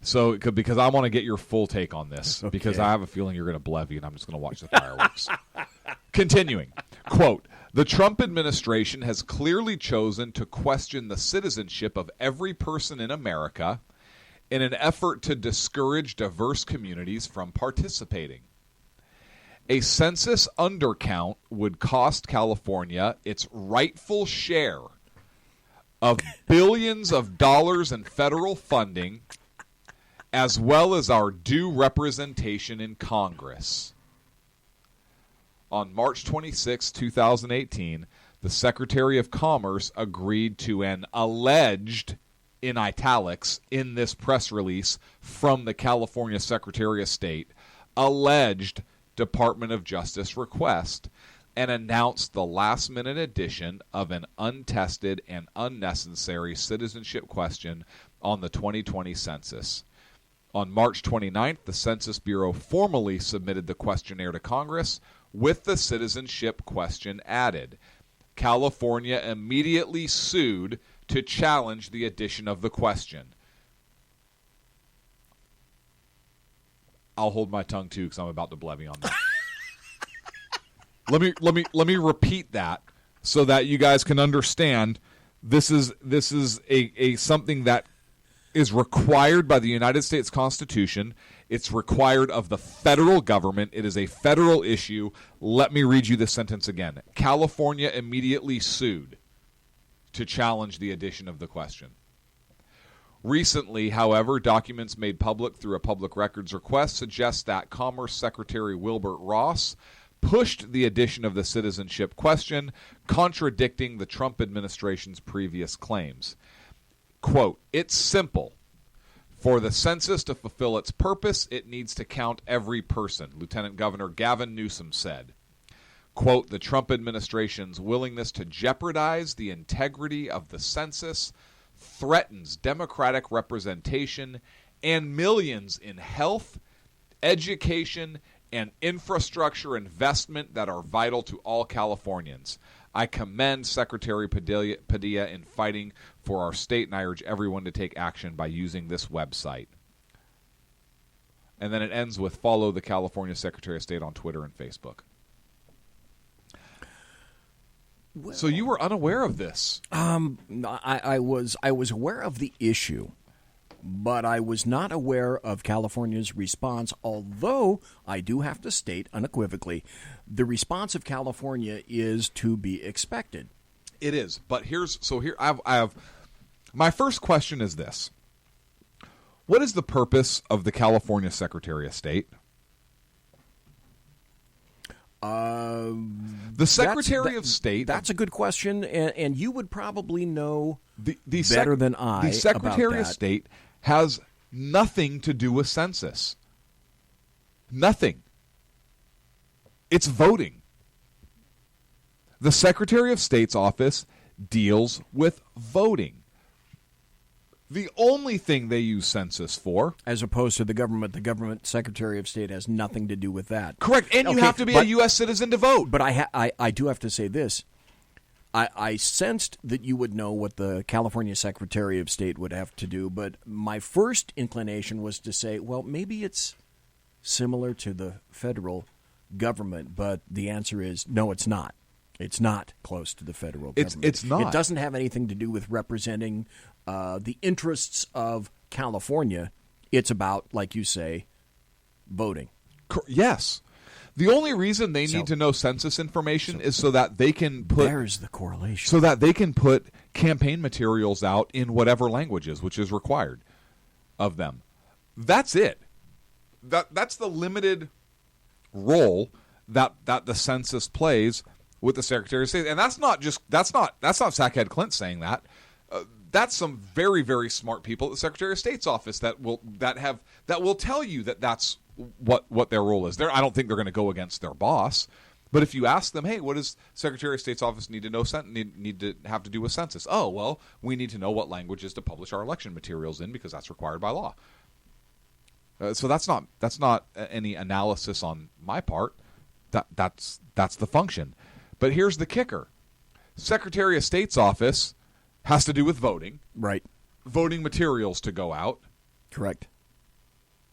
So, because I want to get your full take on this, because I have a feeling you're going to blevy, and I'm just going to watch the fireworks. Continuing, quote, the Trump administration has clearly chosen to question the citizenship of every person in America in an effort to discourage diverse communities from participating. A census undercount would cost California its rightful share of billions of dollars in federal funding, as well as our due representation in Congress. On March 26, 2018, the Secretary of Commerce agreed to an alleged, in italics, in this press release from the California Secretary of State, alleged Department of Justice request, and announced the last-minute addition of an untested and unnecessary citizenship question on the 2020 census. On March 29th, the Census Bureau formally submitted the questionnaire to Congress with the citizenship question added. California immediately sued to challenge the addition of the question. I'll hold my tongue too because I'm about to blevy on that. Let me repeat that so that you guys can understand. This is a something that is required by the United States Constitution. It's required of the federal government. It is a federal issue. Let me read you this sentence again. California immediately sued to challenge the addition of the question. Recently, however, documents made public through a public records request suggest that Commerce Secretary Wilbur Ross pushed the addition of the citizenship question, contradicting the Trump administration's previous claims. Quote, "It's simple. For the census to fulfill its purpose, it needs to count every person," Lieutenant Governor Gavin Newsom said. Quote, "The Trump administration's willingness to jeopardize the integrity of the census threatens democratic representation and millions in health, education, and infrastructure investment that are vital to all Californians. I commend Secretary Padilla in fighting for our state, and I urge everyone to take action by using this website." And then it ends with follow the California Secretary of State on Twitter and Facebook. Well, so you were unaware of this? I was aware of the issue, but I was not aware of California's response, although I do have to state unequivocally the response of California is to be expected. It is, but here I have my first question is this. What is the purpose of the California Secretary of State? The Secretary of State... That's a good question, and you would probably know better than I. The Secretary about of that. State has nothing to do with census. Nothing. It's voting. The Secretary of State's office deals with voting. The only thing they use census for... As opposed to the government Secretary of State has nothing to do with that. Correct, and you have to be a U.S. citizen to vote. But I do have to say this. I sensed that you would know what the California Secretary of State would have to do, but my first inclination was to say, well, maybe it's similar to the federal government, but the answer is no, it's not. It's not close to the federal government. It's not. It doesn't have anything to do with representing the interests of California. It's about, like you say, voting. Yes. The only reason they need to know census information is so that they can put... There's the correlation. So that they can put campaign materials out in whatever languages, which is required of them. That's it. That's the limited role that the census plays with the Secretary of State. And that's not Sackhead Clint saying that. That's some very, very smart people at the Secretary of State's office that will tell you that that's what their role is. I don't think they're going to go against their boss, but if you ask them, hey, what does Secretary of State's office need to know? Need to have to do with census? Oh, well, we need to know what languages to publish our election materials in because that's required by law. So that's not any analysis on my part. That's the function. But here's the kicker: Secretary of State's office has to do with voting. Right. Voting materials to go out. Correct.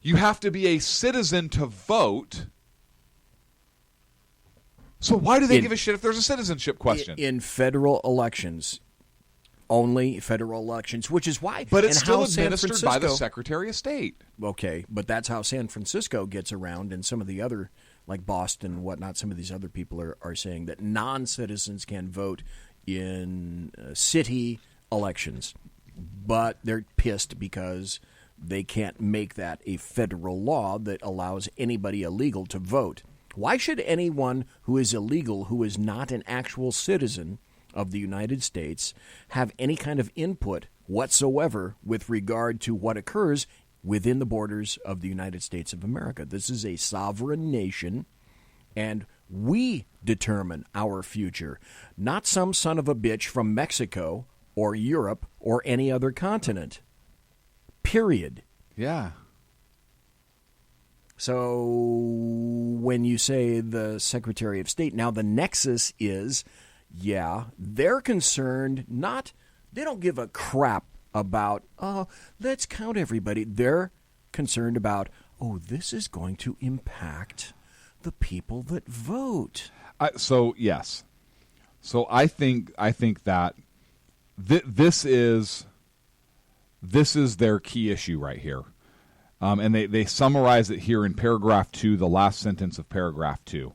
You have to be a citizen to vote. So why do they give a shit if there's a citizenship question? In federal elections, only federal elections, which is why... But it's still administered by the Secretary of State. Okay, but that's how San Francisco gets around, and some of the other, like Boston and whatnot, some of these other people are saying that non-citizens can vote in city elections. But they're pissed because they can't make that a federal law that allows anybody illegal to vote. Why should anyone who is illegal, who is not an actual citizen of the United States, have any kind of input whatsoever with regard to what occurs within the borders of the United States of America? This is a sovereign nation, and we determine our future, not some son of a bitch from Mexico or Europe or any other continent. Period. Yeah. So when you say the Secretary of State, now the nexus is, yeah, they're concerned they don't give a crap about, let's count everybody. They're concerned about, oh, this is going to impact the people that vote. Yes. So I think that this is their key issue right here. And they summarize it here in paragraph 2, the last sentence of paragraph 2.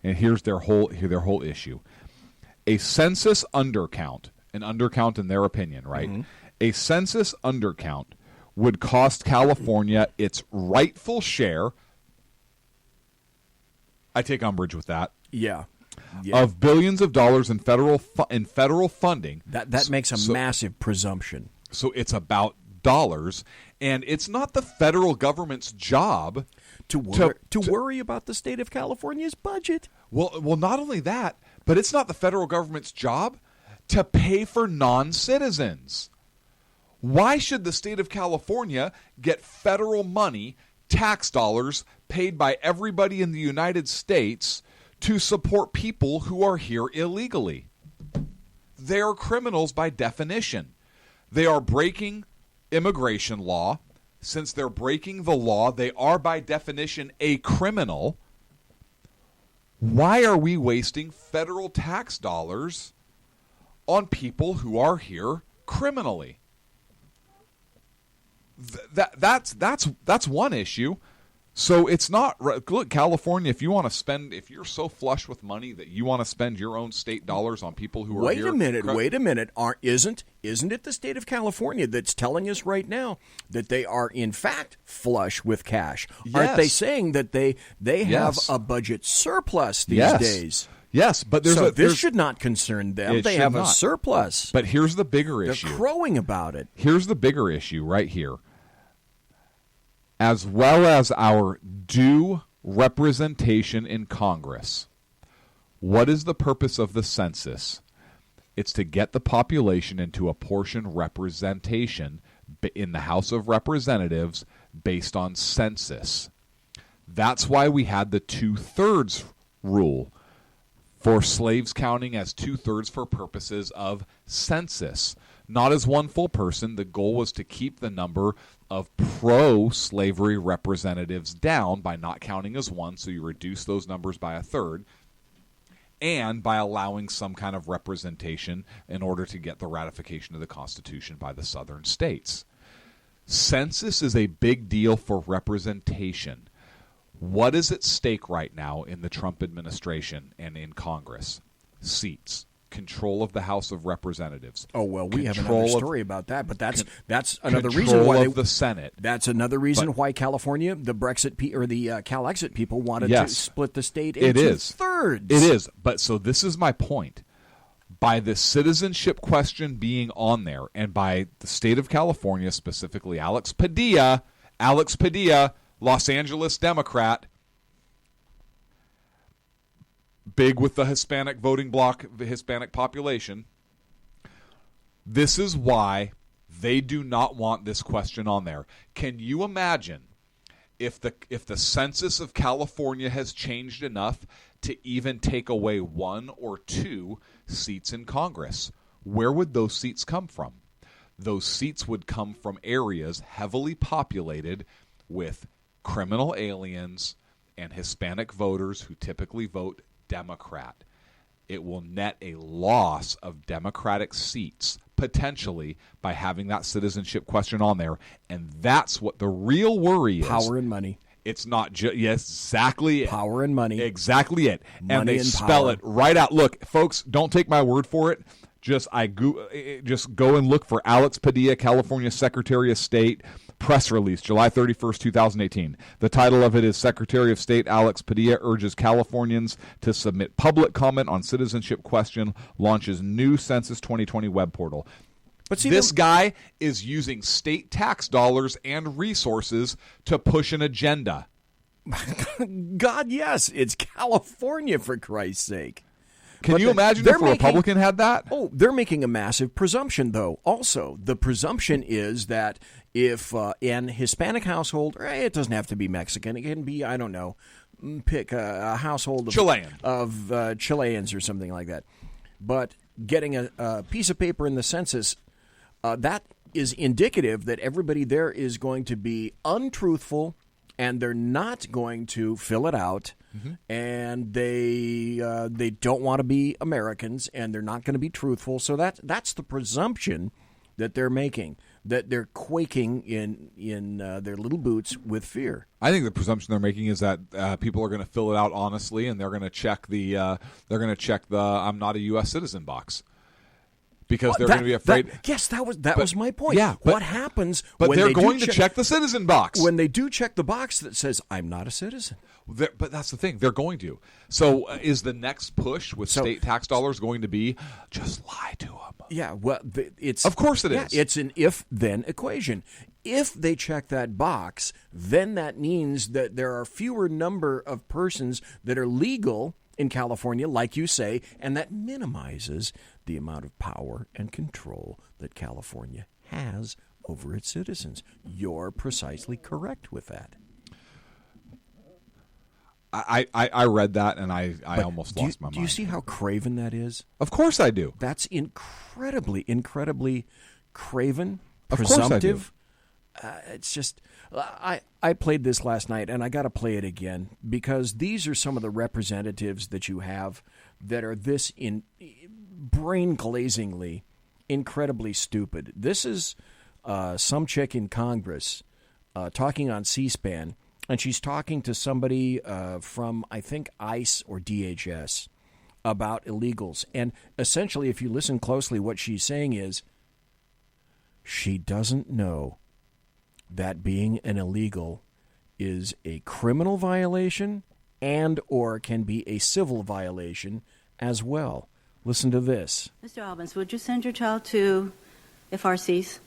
And here's their whole issue. A census undercount, an undercount in their opinion, right? Mm-hmm. A census undercount would cost California its rightful share. I take umbrage with that. Yeah. Of billions of dollars in federal funding. That makes a massive presumption. So it's about dollars, and it's not the federal government's job to worry about the state of California's budget. Well, not only that, but it's not the federal government's job to pay for non-citizens. Why should the state of California get federal money, tax dollars, paid by everybody in the United States to support people who are here illegally? They are criminals by definition. They are breaking immigration law. Since they're breaking the law, they are by definition a criminal. Why are we wasting federal tax dollars on people who are here criminally? That's one issue. So it's not, look, California, if you're so flush with money that you want to spend your own state dollars on people who are here. Wait a minute. Isn't it the state of California that's telling us right now that they are in fact flush with cash? Yes. Aren't they saying that they have a budget surplus these days? Yes, but this should not concern them. They have a surplus. But here's the bigger issue. They're crowing about it. Here's the bigger issue right here. As well as our due representation in Congress. What is the purpose of the census? It's to get the population into a portion representation in the House of Representatives based on census. That's why we had the 2/3 rule for slaves counting as 2/3 for purposes of census. Not as one full person. The goal was to keep the number of pro-slavery representatives down by not counting as one, so you reduce those numbers by 1/3, and by allowing some kind of representation in order to get the ratification of the Constitution by the southern states. Census is a big deal for representation. What is at stake right now in the Trump administration and in Congress? Seats. Control of the House of Representatives. Oh, well, we have another story about that, but that's another reason why the Senate. That's another reason why California, the Brexit or the Calexit people wanted to split the state into thirds. It is. But so this is my point. By the citizenship question being on there, and by the state of California, specifically Alex Padilla, Los Angeles Democrat, big with the Hispanic voting bloc, the Hispanic population. This is why they do not want this question on there. Can you imagine if the census of California has changed enough to even take away 1 or 2 seats in Congress? Where would those seats come from? Those seats would come from areas heavily populated with criminal aliens and Hispanic voters who typically vote Democrat. It will net a loss of Democratic seats, potentially, by having that citizenship question on there. And that's what the real worry is. Power and money. It's not just, yes, exactly it. Power and money. Exactly it. Money and they and spell power. it right out. Look, folks, don't take my word for it. Just go and look for Alex Padilla, California Secretary of State, press release, July 31st, 2018. The title of it is Secretary of State Alex Padilla urges Californians to submit public comment on citizenship question, launches new Census 2020 web portal. But see, this guy is using state tax dollars and resources to push an agenda. God, yes, it's California, for Christ's sake. Can you imagine if a Republican had that? Oh, they're making a massive presumption, though. Also, the presumption is that if an Hispanic household, it doesn't have to be Mexican, it can be, I don't know, pick a household of Chileans or something like that. But getting a piece of paper in the census, that is indicative that everybody there is going to be untruthful and they're not going to fill it out, and they don't want to be Americans, and they're not going to be truthful. So that's the presumption that they're making, that they're quaking in their little boots with fear. I think the presumption they're making is that people are going to fill it out honestly, and they're going to check the "I'm not a U.S. citizen" box. Because they're going to be afraid. That was my point. Yeah, what happens? But when they're they going to check the citizen box when they do check the box that says "I'm not a citizen." But that's the thing; they're going to. So, is the next push with state tax dollars going to be just lie to them? Yeah, well, it's of course it is. It's an if-then equation. If they check that box, then that means that there are fewer number of persons that are legal in California, like you say, and that minimizes the amount of power and control that California has over its citizens. You're precisely correct with that. I read that and I almost lost my mind. Do you see how craven that is? Of course I do. That's incredibly craven, of presumptive. Course I do. It's just, I played this last night, and I got to play it again, because these are some of the representatives that you have that are this brain-glazingly, incredibly stupid. This is some chick in Congress talking on C-SPAN, and she's talking to somebody from, I think, ICE or DHS about illegals. And essentially, if you listen closely, what she's saying is she doesn't know that being an illegal is a criminal violation and or can be a civil violation as well. Listen to this. Mr. Albans, would you send your child to FRCs?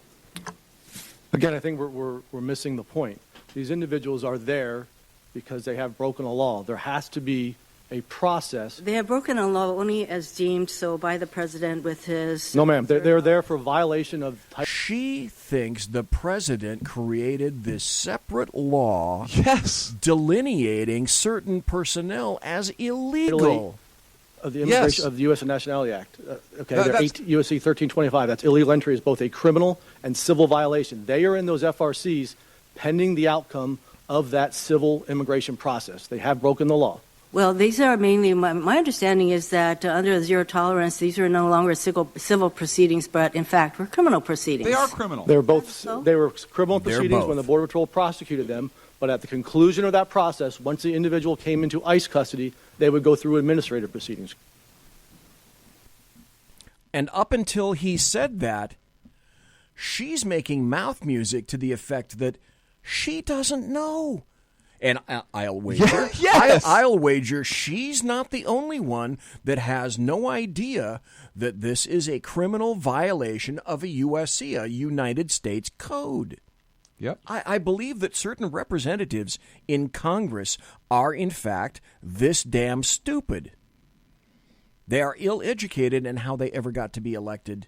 Again, I think we're missing the point. These individuals are there because they have broken a law. There has to be a process. They have broken a law only as deemed so by the president with his... No, ma'am. They're there for violation of... She thinks the president created this separate law, yes, delineating certain personnel as illegal. Of the Immigration of the U.S. Nationality Act. USC 1325. That's illegal entry is both a criminal and civil violation. They are in those FRCs pending the outcome of that civil immigration process. They have broken the law. Well, these are mainly, my understanding is that under zero tolerance, these are no longer civil proceedings, but in fact were criminal proceedings. They are criminal. They were both. They were criminal proceedings when the Border Patrol prosecuted them, but at the conclusion of that process, once the individual came into ICE custody, they would go through administrative proceedings. And up until he said that, she's making mouth music to the effect that she doesn't know. And I'll wager, I'll wager she's not the only one that has no idea that this is a criminal violation of a USC, a United States Code. Yep. I believe that certain representatives in Congress are, in fact, this damn stupid. They are ill-educated in how they ever got to be elected.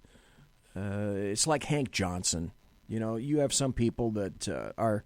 It's like Hank Johnson. You know, you have some people that are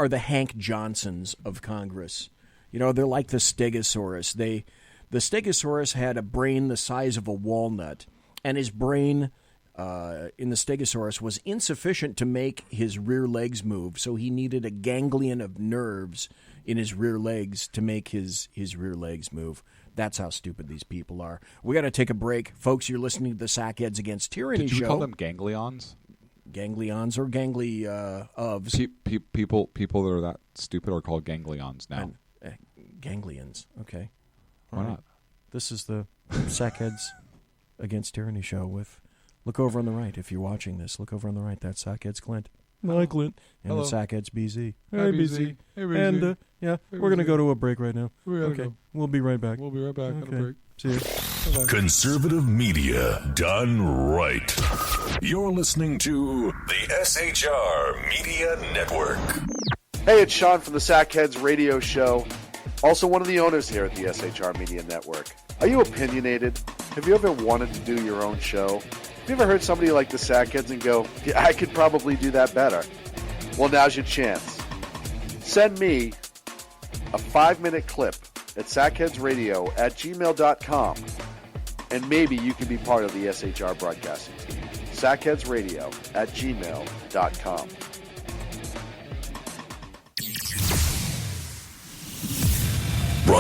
the Hank Johnsons of Congress. You know, they're like the Stegosaurus. The Stegosaurus had a brain the size of a walnut, and his brain in the Stegosaurus was insufficient to make his rear legs move, so he needed a ganglion of nerves in his rear legs to make his rear legs move. That's how stupid these people are. We got to take a break. Folks, you're listening to the Sackheads Against Tyranny show. Did you call them ganglions? Ganglions or ofs. People that are that stupid are called ganglions now. Ganglions, okay. Why not? This is the Sackheads Against Tyranny show with... Look over on the right if you're watching this. Look over on the right. That's Sackheads Clint. Hi, Clint. And hello. the Sackheads BZ. Hi, BZ. Hey, BZ. And, hey, we're going to go to a break right now. Okay. Go. We'll be right back. We'll be right back on a break. See you. Bye-bye. Conservative media done right. You're listening to the SHR Media Network. Hey, it's Sean from the Sackheads Radio Show, also one of the owners here at the SHR Media Network. Are you opinionated? Have you ever wanted to do your own show? Have you ever heard somebody like the Sackheads and go, yeah, I could probably do that better? Well, now's your chance. Send me a 5-minute clip at sackheadsradio@gmail.com, and maybe you can be part of the SHR broadcasting team. sackheadsradio@gmail.com.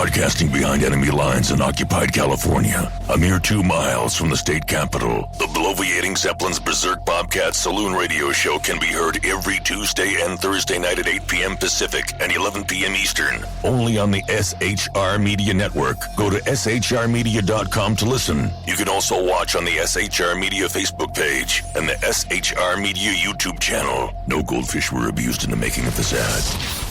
Broadcasting behind enemy lines in occupied California, a mere 2 miles from the state capitol, the bloviating Zeppelin's Berserk Bobcat Saloon Radio Show can be heard every Tuesday and Thursday night at 8 p.m. Pacific and 11 p.m. Eastern, only on the SHR Media Network. Go to shrmedia.com to listen. You can also watch on the SHR Media Facebook page and the SHR Media YouTube channel. No goldfish were abused in the making of this ad.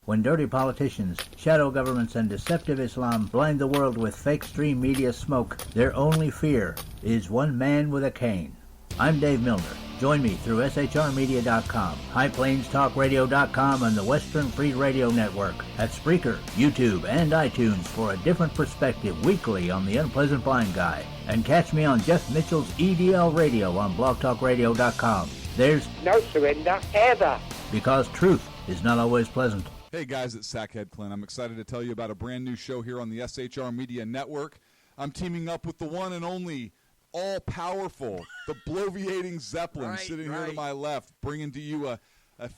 When dirty politicians, shadow governments, and deceptive Islam blind the world with fake stream media smoke, their only fear is one man with a cane. I'm Dave Milner. Join me through shrmedia.com, highplainstalkradio.com, and the Western Free Radio Network at Spreaker, YouTube, and iTunes for a different perspective weekly on the Unpleasant Blind Guy. And catch me on Jeff Mitchell's EDL Radio on blogtalkradio.com. There's no surrender ever. Because truth is not always pleasant. Hey guys, it's Sackhead Clint. I'm excited to tell you about a brand new show here on the SHR Media Network. I'm teaming up with the one and only all-powerful, the bloviating Zeppelin, sitting here to my left, bringing to you a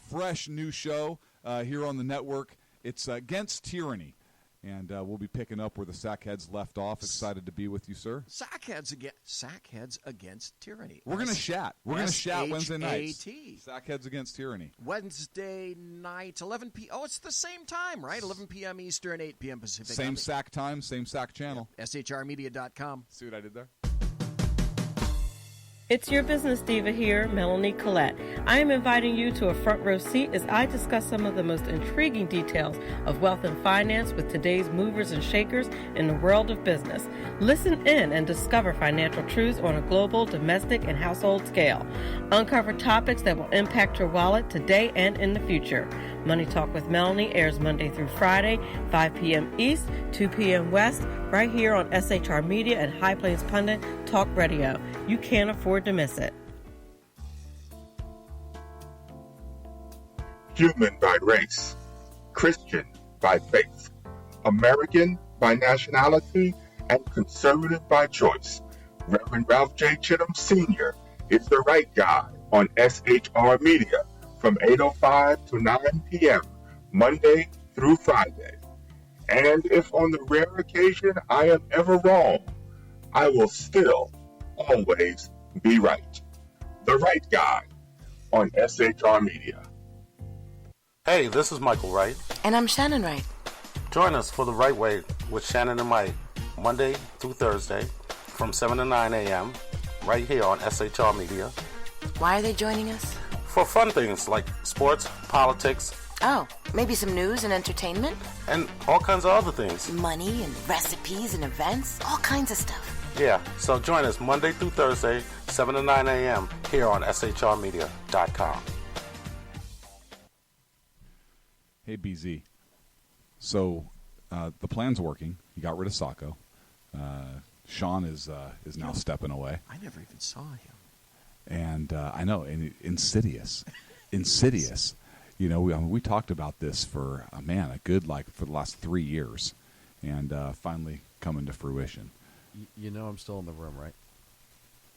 fresh new show here on the network. It's Against Tyranny, and we'll be picking up where the Sackheads left off. Excited to be with you, sir. Sackheads Against Tyranny. We're going to chat. We're going to chat Wednesday nights. S-H-A-T. Sackheads Against Tyranny. Wednesday night, 11 p.m. Oh, it's the same time, right? 11 p.m. Eastern, 8 p.m. Pacific. Same SAC time, same SAC channel. Yeah. SHRmedia.com. See what I did there? It's your business diva here, Melanie Collette. I am inviting you to a front row seat as I discuss some of the most intriguing details of wealth and finance with today's movers and shakers in the world of business. Listen in and discover financial truths on a global, domestic, and household scale. Uncover topics that will impact your wallet today and in the future. Money Talk with Melanie airs Monday through Friday, 5 p.m. East, 2 p.m. West, right here on SHR Media and High Plains Pundit Talk Radio. You can't afford to miss it. Human by race, Christian by faith, American by nationality, and conservative by choice. Reverend Ralph J. Chittum Sr. is the right guy on SHR Media from 8:05 to 9 p.m. Monday through Friday. And if on the rare occasion I am ever wrong, I will still always be right. The right guy on SHR Media. Hey, this is Michael Wright. And I'm Shannon Wright. Join us for The Right Way with Shannon and Mike, Monday through Thursday from 7 to 9 a.m. right here on SHR Media. Why are they joining us? For fun things like sports, politics. Oh, maybe some news and entertainment? And all kinds of other things. Money and recipes and events, all kinds of stuff. Yeah, so join us Monday through Thursday, 7 to 9 a.m. here on shrmedia.com. Hey, BZ. So the plan's working. You got rid of Sacco. Sean is now stepping away. I never even saw him. And I know, and insidious. You know, we talked about this for for the last 3 years, and finally coming to fruition. You know I'm still in the room, right?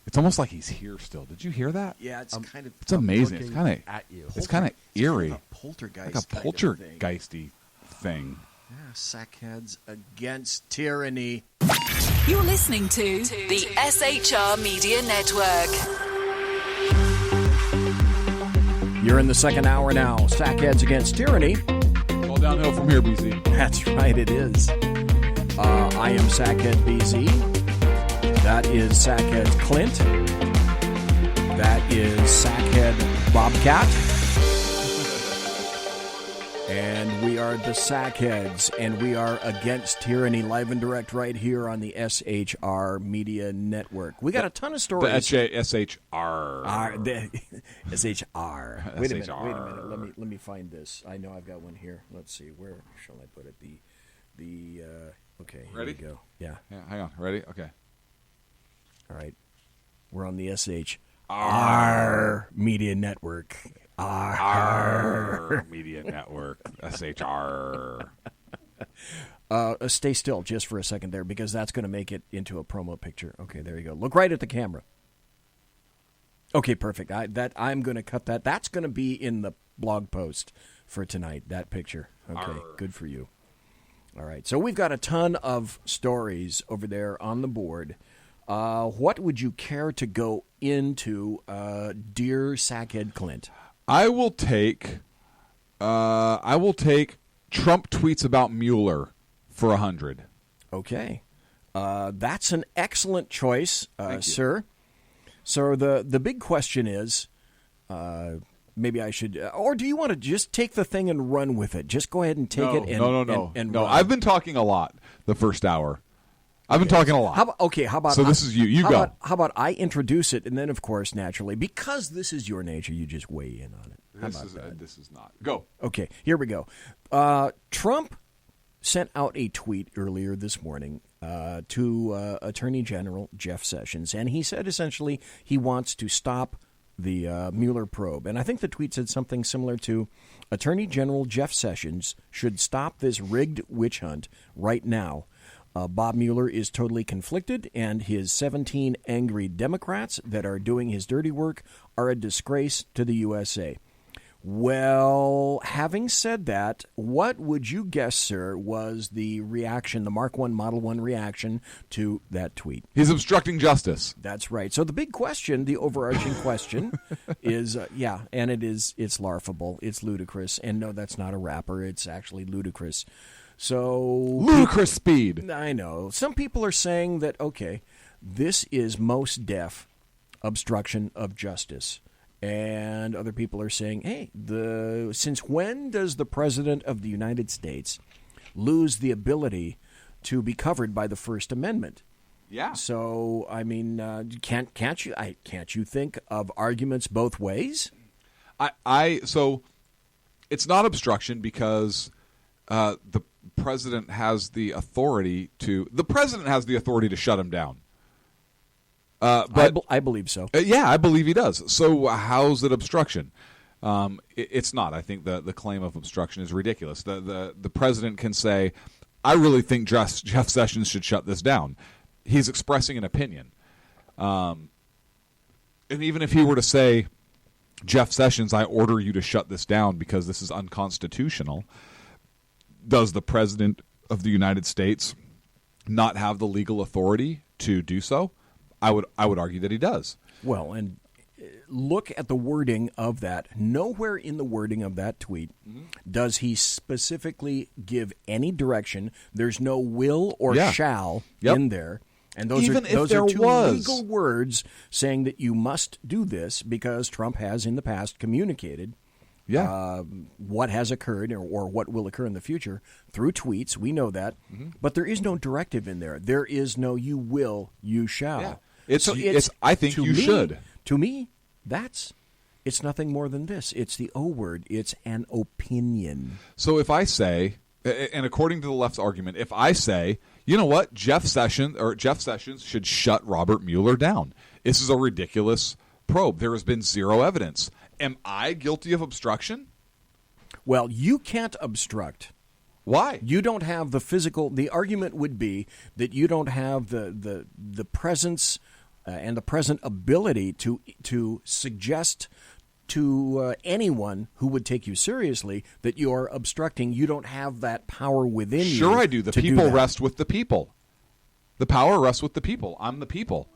It's almost like he's here still. Did you hear that? Yeah, it's kind of. It's amazing. It's kind of at you. It's kind of eerie. Kind of a poltergeist. Like a poltergeisty thing. Yeah, Sackheads Against Tyranny. You're listening to the SHR Media Network. You're in the second hour now. Sackheads Against Tyranny. All downhill from here, BZ. That's right, it is. I am Sackhead BZ. That is Sackhead Clint. That is Sackhead Bobcat. And we are the Sackheads, and we are Against Tyranny, live and direct right here on the SHR Media Network. We got a ton of stories. The SHR. SHR. Wait a minute. Let me find this. I know I've got one here. Let's see. Where shall I put it? Okay. Ready? Here we go. Yeah. Hang on. Ready? Okay. All right. We're on the SHR Media Network. R Media Network. SHR. Stay still just for a second there, because that's going to make it into a promo picture. Okay, there you go. Look right at the camera. Okay, perfect. I'm going to cut that. That's going to be in the blog post for tonight, that picture. Okay, good for you. All right. So we've got a ton of stories over there on the board. What would you care to go into, dear Sackhead Clint? I will take Trump tweets about Mueller for 100. Okay. That's an excellent choice, sir. So the big question is, maybe I should, or do you want to just take the thing and run with it? Just go ahead and take it and No. run. I've been talking a lot the first hour. I've been talking a lot. How about? So this is you. You go. How about I introduce it, and then, of course, naturally, because this is your nature, you just weigh in on it. This is not. Go. Okay, here we go. Trump sent out a tweet earlier this morning to Attorney General Jeff Sessions, and he said essentially he wants to stop the Mueller probe. And I think the tweet said something similar to, Attorney General Jeff Sessions should stop this rigged witch hunt right now. Bob Mueller is totally conflicted, and his 17 angry Democrats that are doing his dirty work are a disgrace to the USA. Well, having said that, what would you guess, sir, was the reaction, the Mark I, Model I reaction to that tweet? He's obstructing justice. That's right. So the big question, the overarching question is, and it's laughable, it's ludicrous. And no, that's not a rapper. It's actually ludicrous. So ludicrous speed. I know. Some people are saying that, okay, this is most def obstruction of justice. And other people are saying, hey, since when does the President of the United States lose the ability to be covered by the First Amendment? Yeah. So, I mean, can't you think of arguments both ways? So it's not obstruction because the president has the authority to shut him down. But I believe so. I believe he does. So how's it obstruction? It's not. I think the claim of obstruction is ridiculous. The president can say, I really think Jeff Sessions should shut this down. He's expressing an opinion. And even if he were to say, Jeff Sessions, I order you to shut this down because this is unconstitutional, does the President of the United States not have the legal authority to do so? I would argue that he does. Well, and look at the wording of that. Nowhere in the wording of that tweet does he specifically give any direction. There's no will or shall in there. And those are two legal words saying that you must do this because Trump has in the past communicated what has occurred or what will occur in the future through tweets. We know that. But there is no directive in there. There is no you will, you shall. Yeah. I think you should. To me, it's nothing more than this. It's the O word. It's an opinion. So if I say, and according to the left's argument, if I say, you know what, Jeff Sessions should shut Robert Mueller down. This is a ridiculous probe. There has been zero evidence. Am I guilty of obstruction? Well, you can't obstruct. Why? You don't have the physical. The argument would be that you don't have the presence and the present ability to suggest to anyone who would take you seriously that you are obstructing. You don't have that power within you. Sure I do. The people rest with the people. The power rests with the people. I'm the people.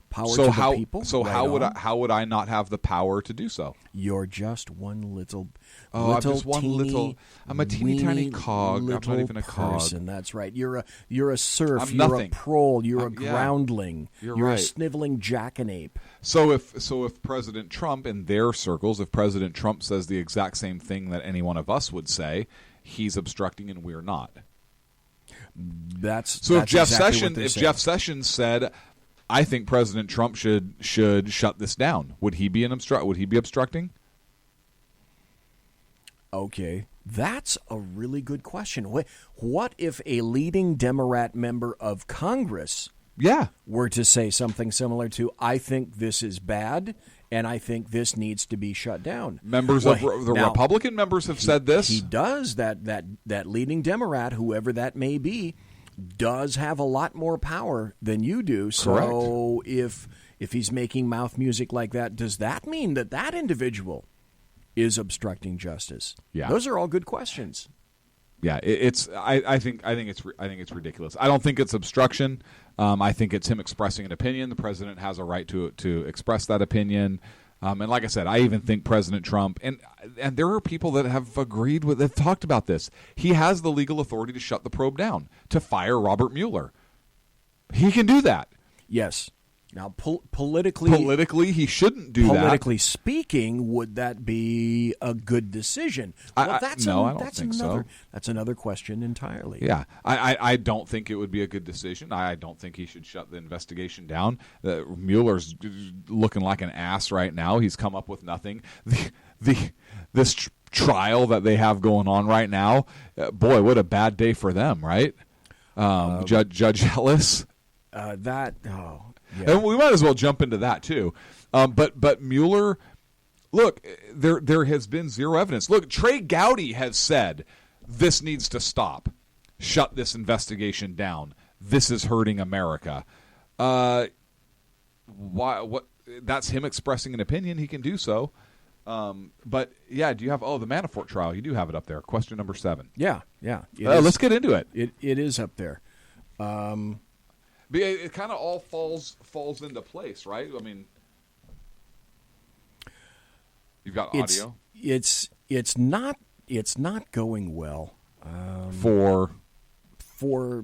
Power to the people? So right how would I not have the power to do so? You're just one little I'm just one little. I'm a teeny tiny cog. I'm not even a person. cog. That's right. You're a serf. I'm you're nothing. A prole. You're a groundling. You're a right. sniveling jackanape. So if President Trump in their circles, if President Trump says the exact same thing that any one of us would say, he's obstructing and we're not. If Jeff Sessions said, I think President Trump should shut this down, would he be obstructing? Okay, that's a really good question. What if a leading Democrat member of Congress were to say something similar to, I think this is bad and I think this needs to be shut down? Republican members have said this. He does. That leading Democrat, whoever that may be, does have a lot more power than you do. So if he's making mouth music like that, does that mean that individual is obstructing justice? Yeah. Those are all good questions. Yeah, I think it's ridiculous. I don't think it's obstruction. I think it's him expressing an opinion. The president has a right to express that opinion. And like I said, I even think President Trump and there are people that have agreed with, have talked about this. He has the legal authority to shut the probe down, to fire Robert Mueller. He can do that. Yes. Now, politically, he shouldn't do that. Politically speaking, would that be a good decision? Well, I don't think so. That's another question entirely. Yeah, I don't think it would be a good decision. I don't think he should shut the investigation down. Mueller's looking like an ass right now. He's come up with nothing. This trial that they have going on right now, boy, what a bad day for them, right? Judge Ellis. Yeah. And we might as well jump into that too. But Mueller, look, there has been zero evidence. Look, Trey Gowdy has said this needs to stop. Shut this investigation down. This is hurting America. Why? What? That's him expressing an opinion. He can do so. But yeah, do you have the Manafort trial? You do have it up there. Question number 7. Yeah. Let's get into it. It is up there. But it kind of all falls into place, right? I mean, you've got audio. It's not going well for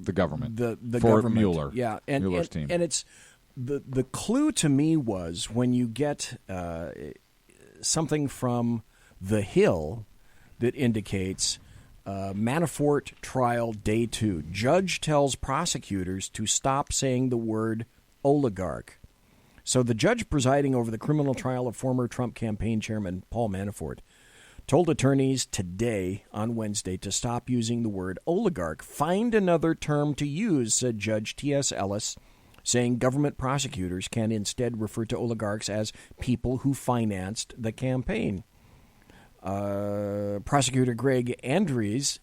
the government. The for government. Mueller. Yeah, Mueller's team. And it's the clue to me was when you get something from The Hill that indicates. Manafort trial day 2. Judge tells prosecutors to stop saying the word oligarch. So the judge presiding over the criminal trial of former Trump campaign chairman Paul Manafort told attorneys today, on Wednesday, to stop using the word oligarch. Find another term to use, said Judge T.S. Ellis, saying government prosecutors can instead refer to oligarchs as people who financed the campaign. Prosecutor Greg Andres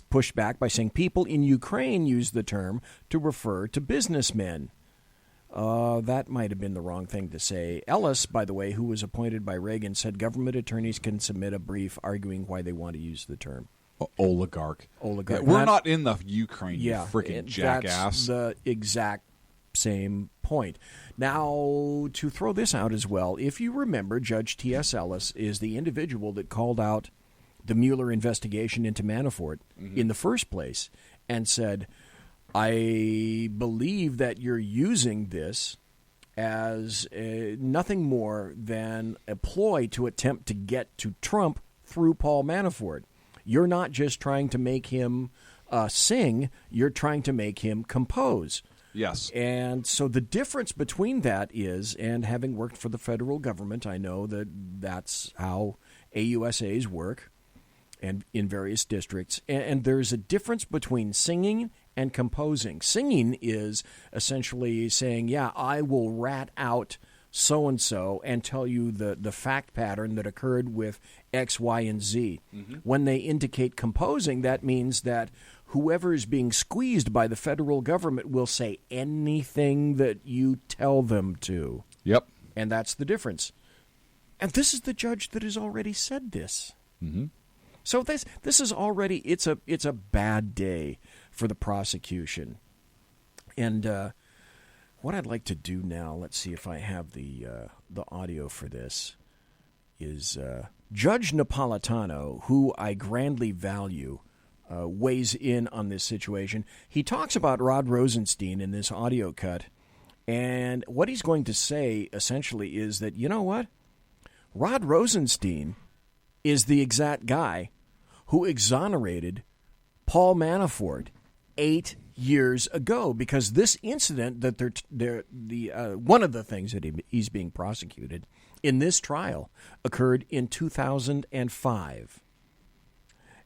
pushed back by saying people in Ukraine use the term to refer to businessmen. That might have been the wrong thing to say. Ellis, by the way, who was appointed by Reagan, said government attorneys can submit a brief arguing why they want to use the term. Oligarch. Oligarch. Yeah, we're not in the Ukraine, you freaking jackass. That's the exact same point. Now, to throw this out as well, if you remember, Judge T.S. Ellis is the individual that called out the Mueller investigation into Manafort in the first place and said, I believe that you're using this as nothing more than a ploy to attempt to get to Trump through Paul Manafort. You're not just trying to make him sing, you're trying to make him compose. Yes. And so the difference between that is, and having worked for the federal government, I know that that's how AUSAs work and in various districts. And there's a difference between singing and composing. Singing is essentially saying, yeah, I will rat out so-and-so and tell you the fact pattern that occurred with X, Y, and Z. Mm-hmm. When they indicate composing, that means that whoever is being squeezed by the federal government will say anything that you tell them to. Yep. And that's the difference. And this is the judge that has already said this. Mm-hmm. So this is already, it's a bad day for the prosecution. And what I'd like to do now, let's see if I have the audio for this, is Judge Napolitano, who I grandly value, weighs in on this situation. He talks about Rod Rosenstein in this audio cut, and what he's going to say essentially is that, you know what? Rod Rosenstein is the exact guy who exonerated Paul Manafort 8 years ago, because this incident that one of the things that he's being prosecuted in this trial occurred in 2005.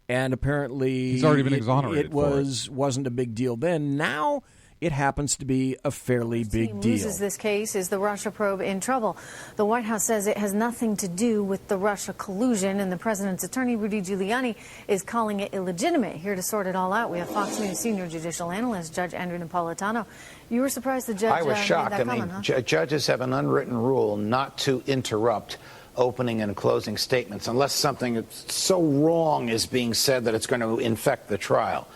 And apparently he's already been exonerated. It wasn't a big deal then. Now it happens to be a fairly big deal. Loses this case, is the Russia probe in trouble? The White House says it has nothing to do with the Russia collusion, and the president's attorney, Rudy Giuliani, is calling it illegitimate. Here to sort it all out, we have Fox News senior judicial analyst Judge Andrew Napolitano. You were surprised the judge I was shocked. made that comment, huh? Judges have an unwritten rule not to interrupt opening and closing statements unless something so wrong is being said that it's going to infect the trial.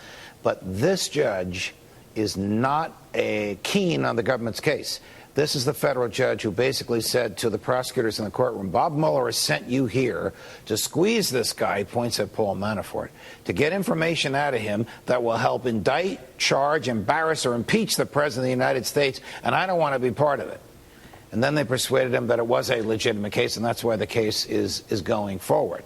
But this judge is not keen on the government's case. This is the federal judge who basically said to the prosecutors in the courtroom, Bob Mueller has sent you here to squeeze this guy, points at Paul Manafort, to get information out of him that will help indict, charge, embarrass, or impeach the President of the United States, and I don't want to be part of it. And then they persuaded him that it was a legitimate case, and that's why the case is going forward.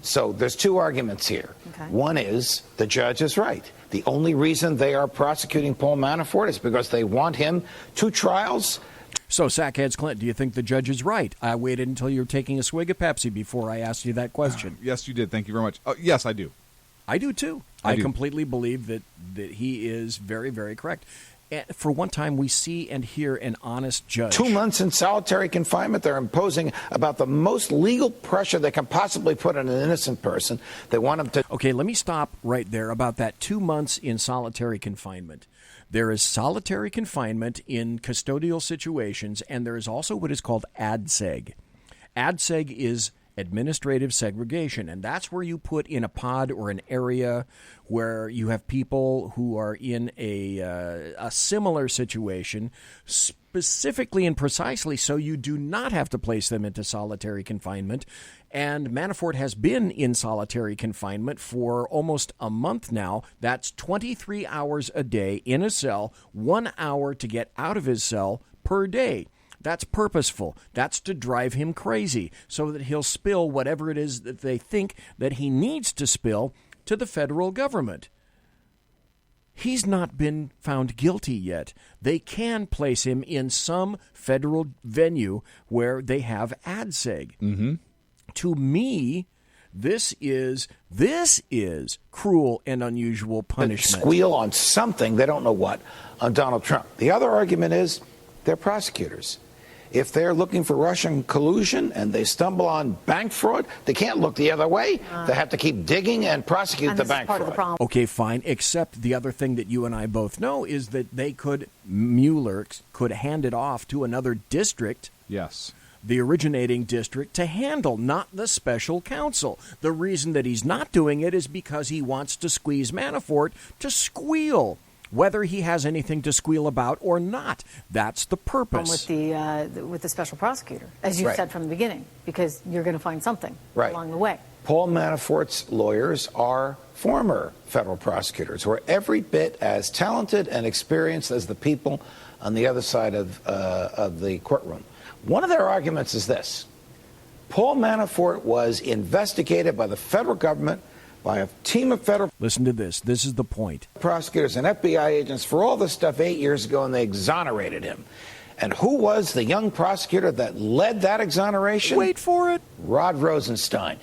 So there's two arguments here. Okay. One is the judge is right. The only reason they are prosecuting Paul Manafort is because they want him 2 trials. So, Sackheads Clint, do you think the judge is right? I waited until you were taking a swig of Pepsi before I asked you that question. Yes, you did. Thank you very much. Yes, I do. I do, too. I completely believe that he is very, very correct. And for one time, we see and hear an honest judge. 2 months in solitary confinement. They're imposing about the most legal pressure they can possibly put on an innocent person. They want him to... Okay, let me stop right there about that 2 months in solitary confinement. There is solitary confinement in custodial situations, and there is also what is called ADSEG. ADSEG is administrative segregation, and that's where you put in a pod or an area where you have people who are in a similar situation, specifically and precisely so you do not have to place them into solitary confinement. And Manafort has been in solitary confinement for almost a month now. That's 23 hours a day in a cell, 1 hour to get out of his cell per day. That's purposeful. That's to drive him crazy so that he'll spill whatever it is that they think that he needs to spill to the federal government. He's not been found guilty yet. They can place him in some federal venue where they have ADSEG. Mm-hmm. To me, this is cruel and unusual punishment. Squeal on something, they don't know what, on Donald Trump. The other argument is they're prosecutors. If they're looking for Russian collusion and they stumble on bank fraud, they can't look the other way. They have to keep digging and prosecute the bank fraud. Okay, fine, except the other thing that you and I both know is that Mueller could hand it off to another district. Yes. The originating district to handle, not the special counsel. The reason that he's not doing it is because he wants to squeeze Manafort to squeal. Whether he has anything to squeal about or not, that's the purpose. With the special prosecutor, as you said from the beginning, because you're going to find something along the way. Paul Manafort's lawyers are former federal prosecutors who are every bit as talented and experienced as the people on the other side of the courtroom. One of their arguments is this. Paul Manafort was investigated by the federal government, by a team of federal... Listen to this. This is the point. ...prosecutors and FBI agents for all this stuff 8 years ago, and they exonerated him. And who was the young prosecutor that led that exoneration? Wait for it. Rod Rosenstein,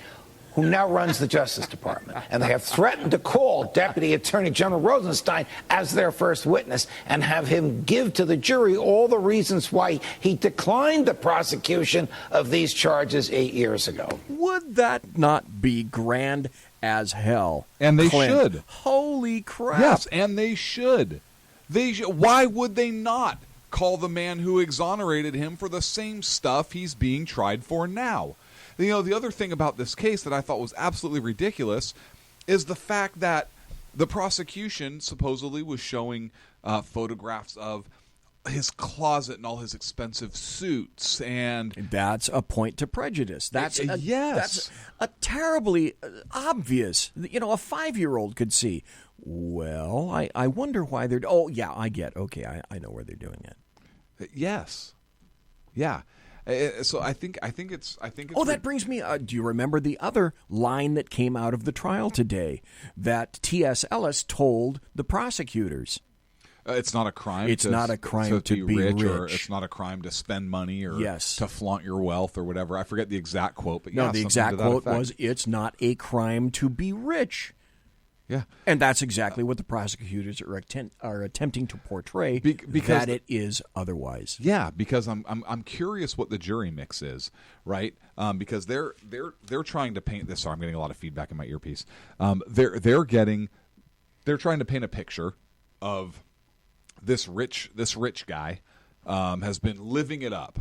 who now runs the Justice Department. And they have threatened to call Deputy Attorney General Rosenstein as their first witness and have him give to the jury all the reasons why he declined the prosecution of these charges 8 years ago. Would that not be grand as hell? And they Clint? should. Holy crap. Yes, and they should. Why would they not call the man who exonerated him for the same stuff he's being tried for now? You know, the other thing about this case that I thought was absolutely ridiculous is the fact that the prosecution supposedly was showing photographs of his closet and all his expensive suits, and that's a point to prejudice. That's a terribly obvious. You know, a 5-year-old could see. Well, I wonder why they're. Oh yeah, I get. Okay, I know where they're doing it. Yes, yeah. So I think it's. Oh, that brings me. Do you remember the other line that came out of the trial today that T.S. Ellis told the prosecutors? It's not a crime. It's not a crime to be rich, or it's not a crime to spend money, or to flaunt your wealth, or whatever. I forget the exact quote, but no, the exact quote was, "It's not a crime to be rich." Yeah, and that's exactly what the prosecutors are attempting to portray, because that it is otherwise. Yeah, because I'm curious what the jury mix is, right? Because they're trying to paint this. Sorry, I'm getting a lot of feedback in my earpiece. They're trying to paint a picture of this rich guy has been living it up.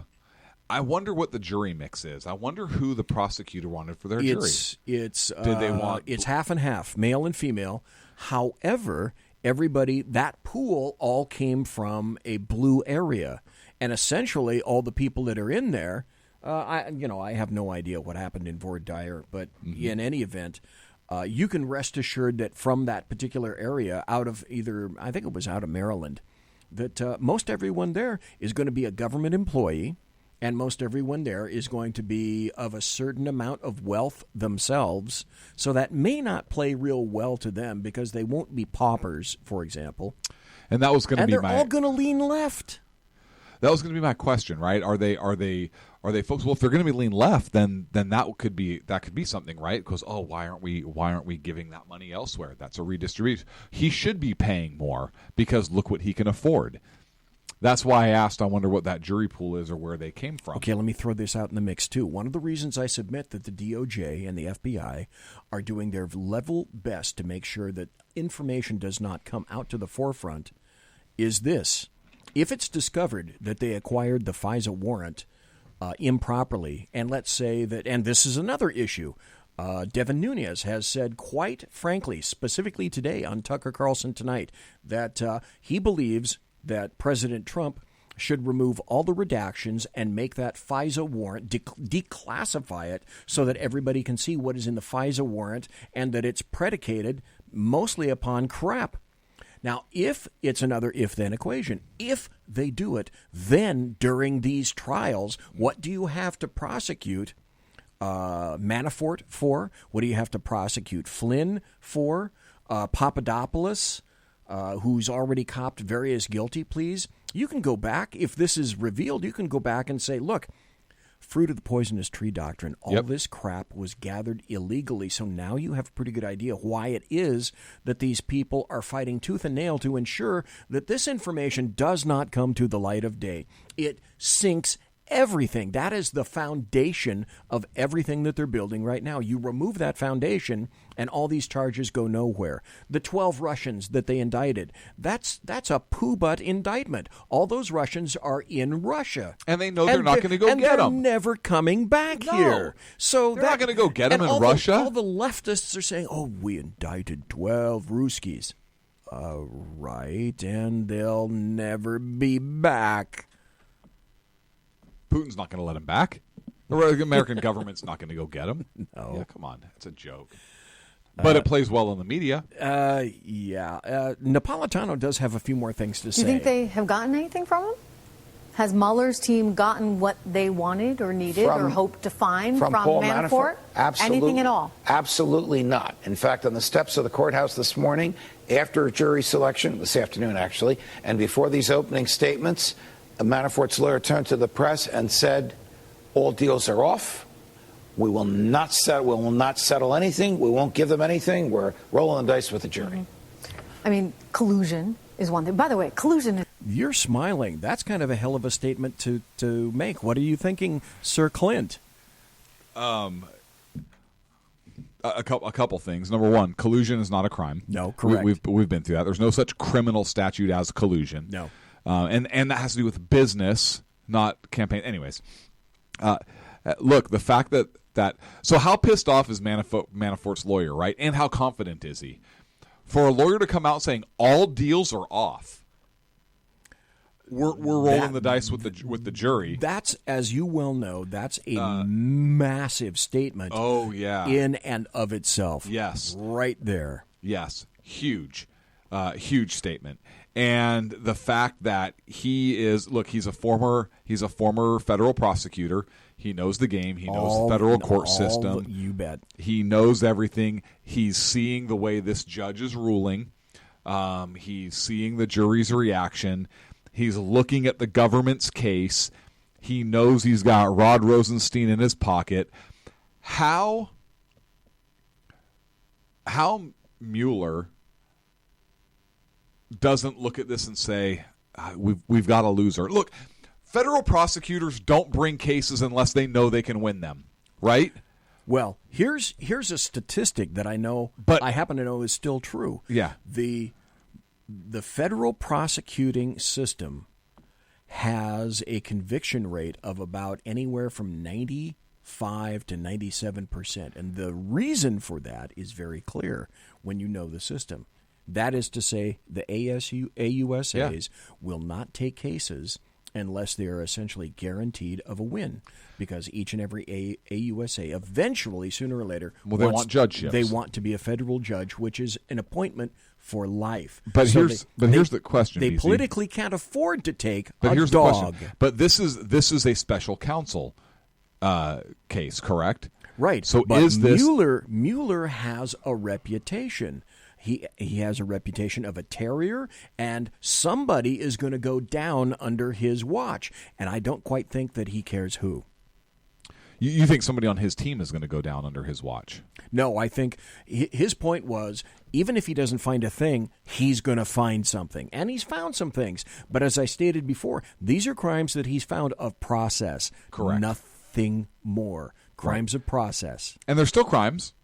I wonder what the jury mix is. I wonder who the prosecutor wanted for their jury. Did they want? It's half and half, male and female. However, everybody, that pool all came from a blue area, and essentially all the people that are in there. I have no idea what happened in Fort Dyer, but in any event, you can rest assured that from that particular area, out of I think it was out of Maryland, that most everyone there is going to be a government employee, and most everyone there is going to be of a certain amount of wealth themselves. So that may not play real well to them because they won't be paupers, for example. And that was going to be they're all going to lean left. That was going to be my question, right? Are they folks? Well, if they're going to be lean left, then that could be something, right? Because why aren't we giving that money elsewhere? That's a redistribution. He should be paying more because look what he can afford. That's why I asked. I wonder what that jury pool is or where they came from. Okay, let me throw this out in the mix too. One of the reasons I submit that the DOJ and the FBI are doing their level best to make sure that information does not come out to the forefront is this. If it's discovered that they acquired the FISA warrant improperly, and let's say that, and this is another issue, Devin Nunes has said quite frankly, specifically today on Tucker Carlson Tonight, that he believes that President Trump should remove all the redactions and make that FISA warrant, declassify it so that everybody can see what is in the FISA warrant and that it's predicated mostly upon crap. Now, if it's another if-then equation, if they do it, then during these trials, what do you have to prosecute Manafort for? What do you have to prosecute Flynn for? Papadopoulos, who's already copped various guilty pleas? You can go back. If this is revealed, you can go back and say, look, fruit of the poisonous tree doctrine, all this crap was gathered illegally. So now you have a pretty good idea why it is that these people are fighting tooth and nail to ensure that this information does not come to the light of day. It sinks everything. That is the foundation of everything that they're building right now. You remove that foundation and all these charges go nowhere. The 12 Russians that they indicted, that's a poo-butt indictment. All those Russians are in Russia. And they know they're not going to go get them. And they're never coming back here. So they're not going to go get them in Russia. All the leftists are saying, we indicted 12 Ruskies. Right, and they'll never be back. Putin's not going to let him back. The American government's not going to go get him. No. Yeah, come on. It's a joke. But it plays well in the media. Napolitano does have a few more things to say. Do you think they have gotten anything from him? Has Mueller's team gotten what they wanted or needed or hoped to find from Paul Manafort? Absolutely. Anything at all? Absolutely not. In fact, on the steps of the courthouse this morning, after jury selection, this afternoon actually, and before these opening statements, Manafort's lawyer turned to the press and said, all deals are off. We will not settle anything. We won't give them anything. We're rolling the dice with the jury. Mm-hmm. I mean, collusion is one thing. By the way, collusion is... You're smiling. That's kind of a hell of a statement to make. What are you thinking, Sir Clint? A couple things. Number one, collusion is not a crime. No, correct. We've been through that. There's no such criminal statute as collusion. No. And that has to do with business, not campaign. Anyways, look, the fact that so how pissed off is Manafort's lawyer, right? And how confident is he? For a lawyer to come out saying all deals are off, we're rolling the dice with the jury. That's, as you well know, that's a massive statement. Oh yeah, in and of itself. Yes, right there. Yes, huge statement. And the fact that he's a former federal prosecutor. He knows the game. He knows the federal court system. You bet. He knows everything. He's seeing the way this judge is ruling. He's seeing the jury's reaction. He's looking at the government's case. He knows he's got Rod Rosenstein in his pocket. How Mueller doesn't look at this and say, we've got a loser. Look, federal prosecutors don't bring cases unless they know they can win them, right? Well, here's a statistic that I know, but I happen to know is still true. Yeah. The federal prosecuting system has a conviction rate of about anywhere from 95 to 97%. And the reason for that is very clear when you know the system. That is to say, the AUSAs will not take cases unless they are essentially guaranteed of a win, because each and every AUSA eventually, sooner or later, they want judgeships. They want to be a federal judge, which is an appointment for life. But here's the question. They BC. politically can't afford to take but a here's dog. The question. But this is a special counsel case, correct? Right. So but is this Mueller has a reputation. He has a reputation of a terrier, and somebody is going to go down under his watch. And I don't quite think that he cares who. You think somebody on his team is going to go down under his watch? No, I think his point was, even if he doesn't find a thing, he's going to find something. And he's found some things. But as I stated before, these are crimes that he's found of process. Correct. Nothing more. Crimes of process. And they're still crimes.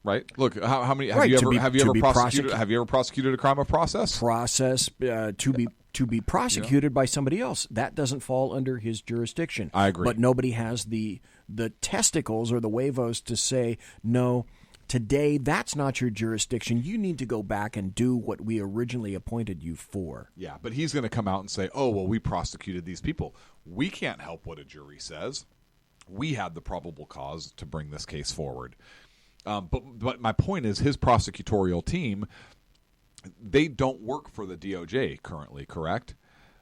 Right. Look, how many have you ever prosecuted a crime of process? Process to be prosecuted by somebody else. That doesn't fall under his jurisdiction. I agree. But nobody has the testicles or the huevos to say, no, today that's not your jurisdiction. You need to go back and do what we originally appointed you for. Yeah, but he's going to come out and say, oh, well, we prosecuted these people. We can't help what a jury says. We had the probable cause to bring this case forward. But my point is, his prosecutorial team, they don't work for the DOJ currently, correct?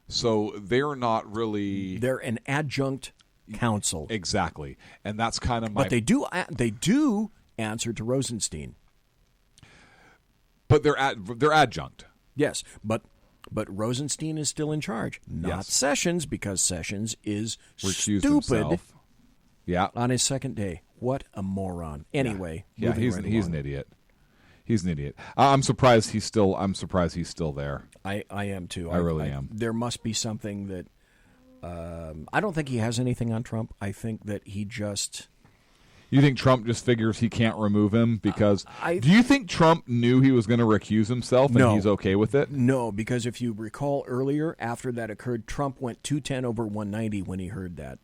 So they're not really... They're an adjunct counsel. Exactly. And that's kind of my... But they do answer to Rosenstein. But they're adjunct. Yes, but Rosenstein is still in charge, not Sessions, because Sessions is recused stupid himself. Yeah. On his second day. What a moron. Anyway, he's an idiot. He's an idiot. I'm surprised he's still there. I am too. I really am. There must be something that I don't think he has anything on Trump. I think that he just... You think Trump just figures he can't remove him because... do you think Trump knew he was going to recuse himself and he's okay with it? No, because if you recall earlier, after that occurred, Trump went 210 over 190 when he heard that.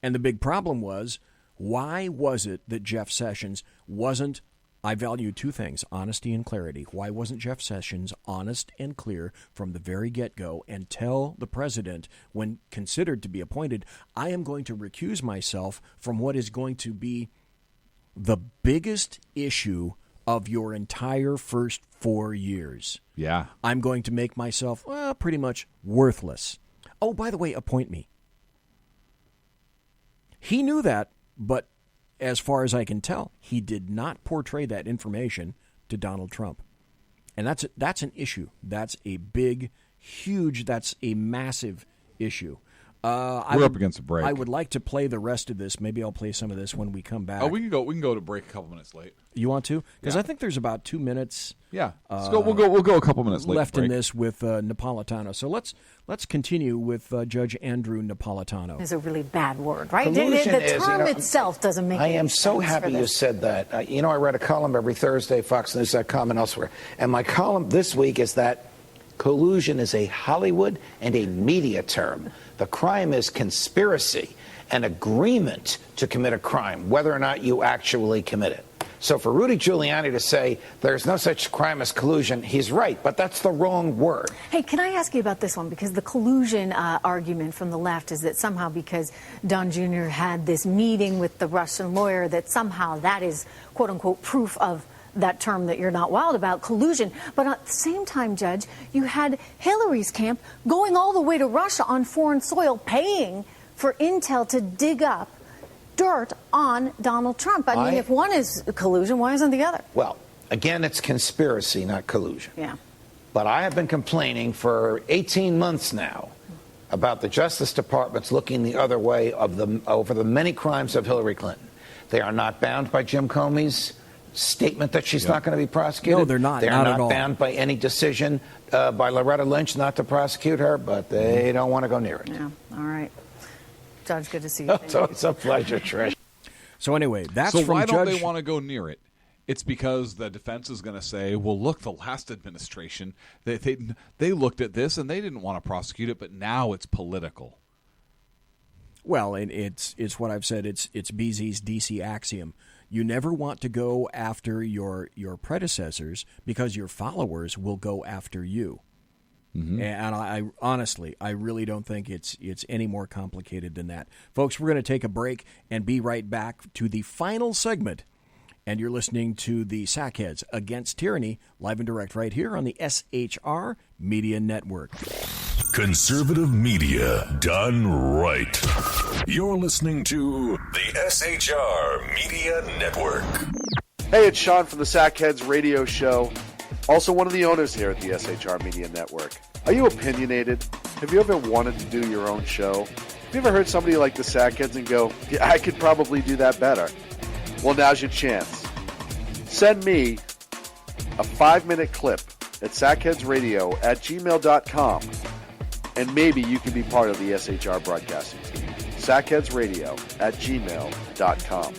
And the big problem was, why was it that Jeff Sessions wasn't... I value two things, honesty and clarity. Why wasn't Jeff Sessions honest and clear from the very get-go and tell the president, when considered to be appointed, I am going to recuse myself from what is going to be the biggest issue of your entire first 4 years? Yeah. I'm going to make myself, pretty much worthless. Oh, by the way, appoint me. He knew that, but as far as I can tell, he did not portray that information to Donald Trump. And that's an issue. That's a big, huge, that's a massive issue. We're up against a break. I would like to play the rest of this. Maybe I'll play some of this when we come back. Oh, we can go to break a couple minutes late. You want to? Because I think there's about 2 minutes. Yeah, we'll go a couple minutes left in this with Napolitano. So let's continue with Judge Andrew Napolitano. Is a really bad word, right? Collusion The term itself doesn't make. I am so happy you said that. I read a column every Thursday, FoxNews.com and elsewhere, and my column this week is that collusion is a Hollywood and a media term. The crime is conspiracy, an agreement to commit a crime, whether or not you actually commit it. So for Rudy Giuliani to say there's no such crime as collusion, he's right, but that's the wrong word. Hey, can I ask you about this one? Because the collusion argument from the left is that somehow because Don Jr. had this meeting with the Russian lawyer, that somehow that is, quote unquote, proof of that term that you're not wild about, collusion. But at the same time, Judge, you had Hillary's camp going all the way to Russia on foreign soil, paying for intel to dig up dirt on Donald Trump. I mean, if one is collusion, why isn't the other? Well, again, it's conspiracy, not collusion. Yeah. But I have been complaining for 18 months now about the Justice Department's looking the other way over the many crimes of Hillary Clinton. They are not bound by Jim Comey's statement that she's not going to be prosecuted. No, they're not. They're not not at all. bound by any decision by Loretta Lynch not to prosecute her, but they don't want to go near it. Yeah. All right. Judge, good to see you. It's a pleasure, Trish. So anyway, that's so from why Judge... don't they want to go near it? It's because the defense is going to say, well, look, the last administration, they looked at this and they didn't want to prosecute it, but now it's political. Well, and it's what I've said. It's BZ's DC axiom. You never want to go after your predecessors because your followers will go after you. Mm-hmm. And I honestly, I really don't think it's any more complicated than that. Folks, we're going to take a break and be right back to the final segment. And you're listening to the Sackheads Against Tyranny, live and direct right here on the SHR Media Network. Conservative media done right. You're listening to the SHR Media Network. Hey, it's Sean from the Sackheads Radio Show. Also one of the owners here at the SHR Media Network. Are you opinionated? Have you ever wanted to do your own show? Have you ever heard somebody like the Sackheads and go, yeah, I could probably do that better? Well, now's your chance. Send me a 5-minute clip at sackheadsradio@gmail.com, and maybe you can be part of the SHR broadcasting team. sackheadsradio@gmail.com.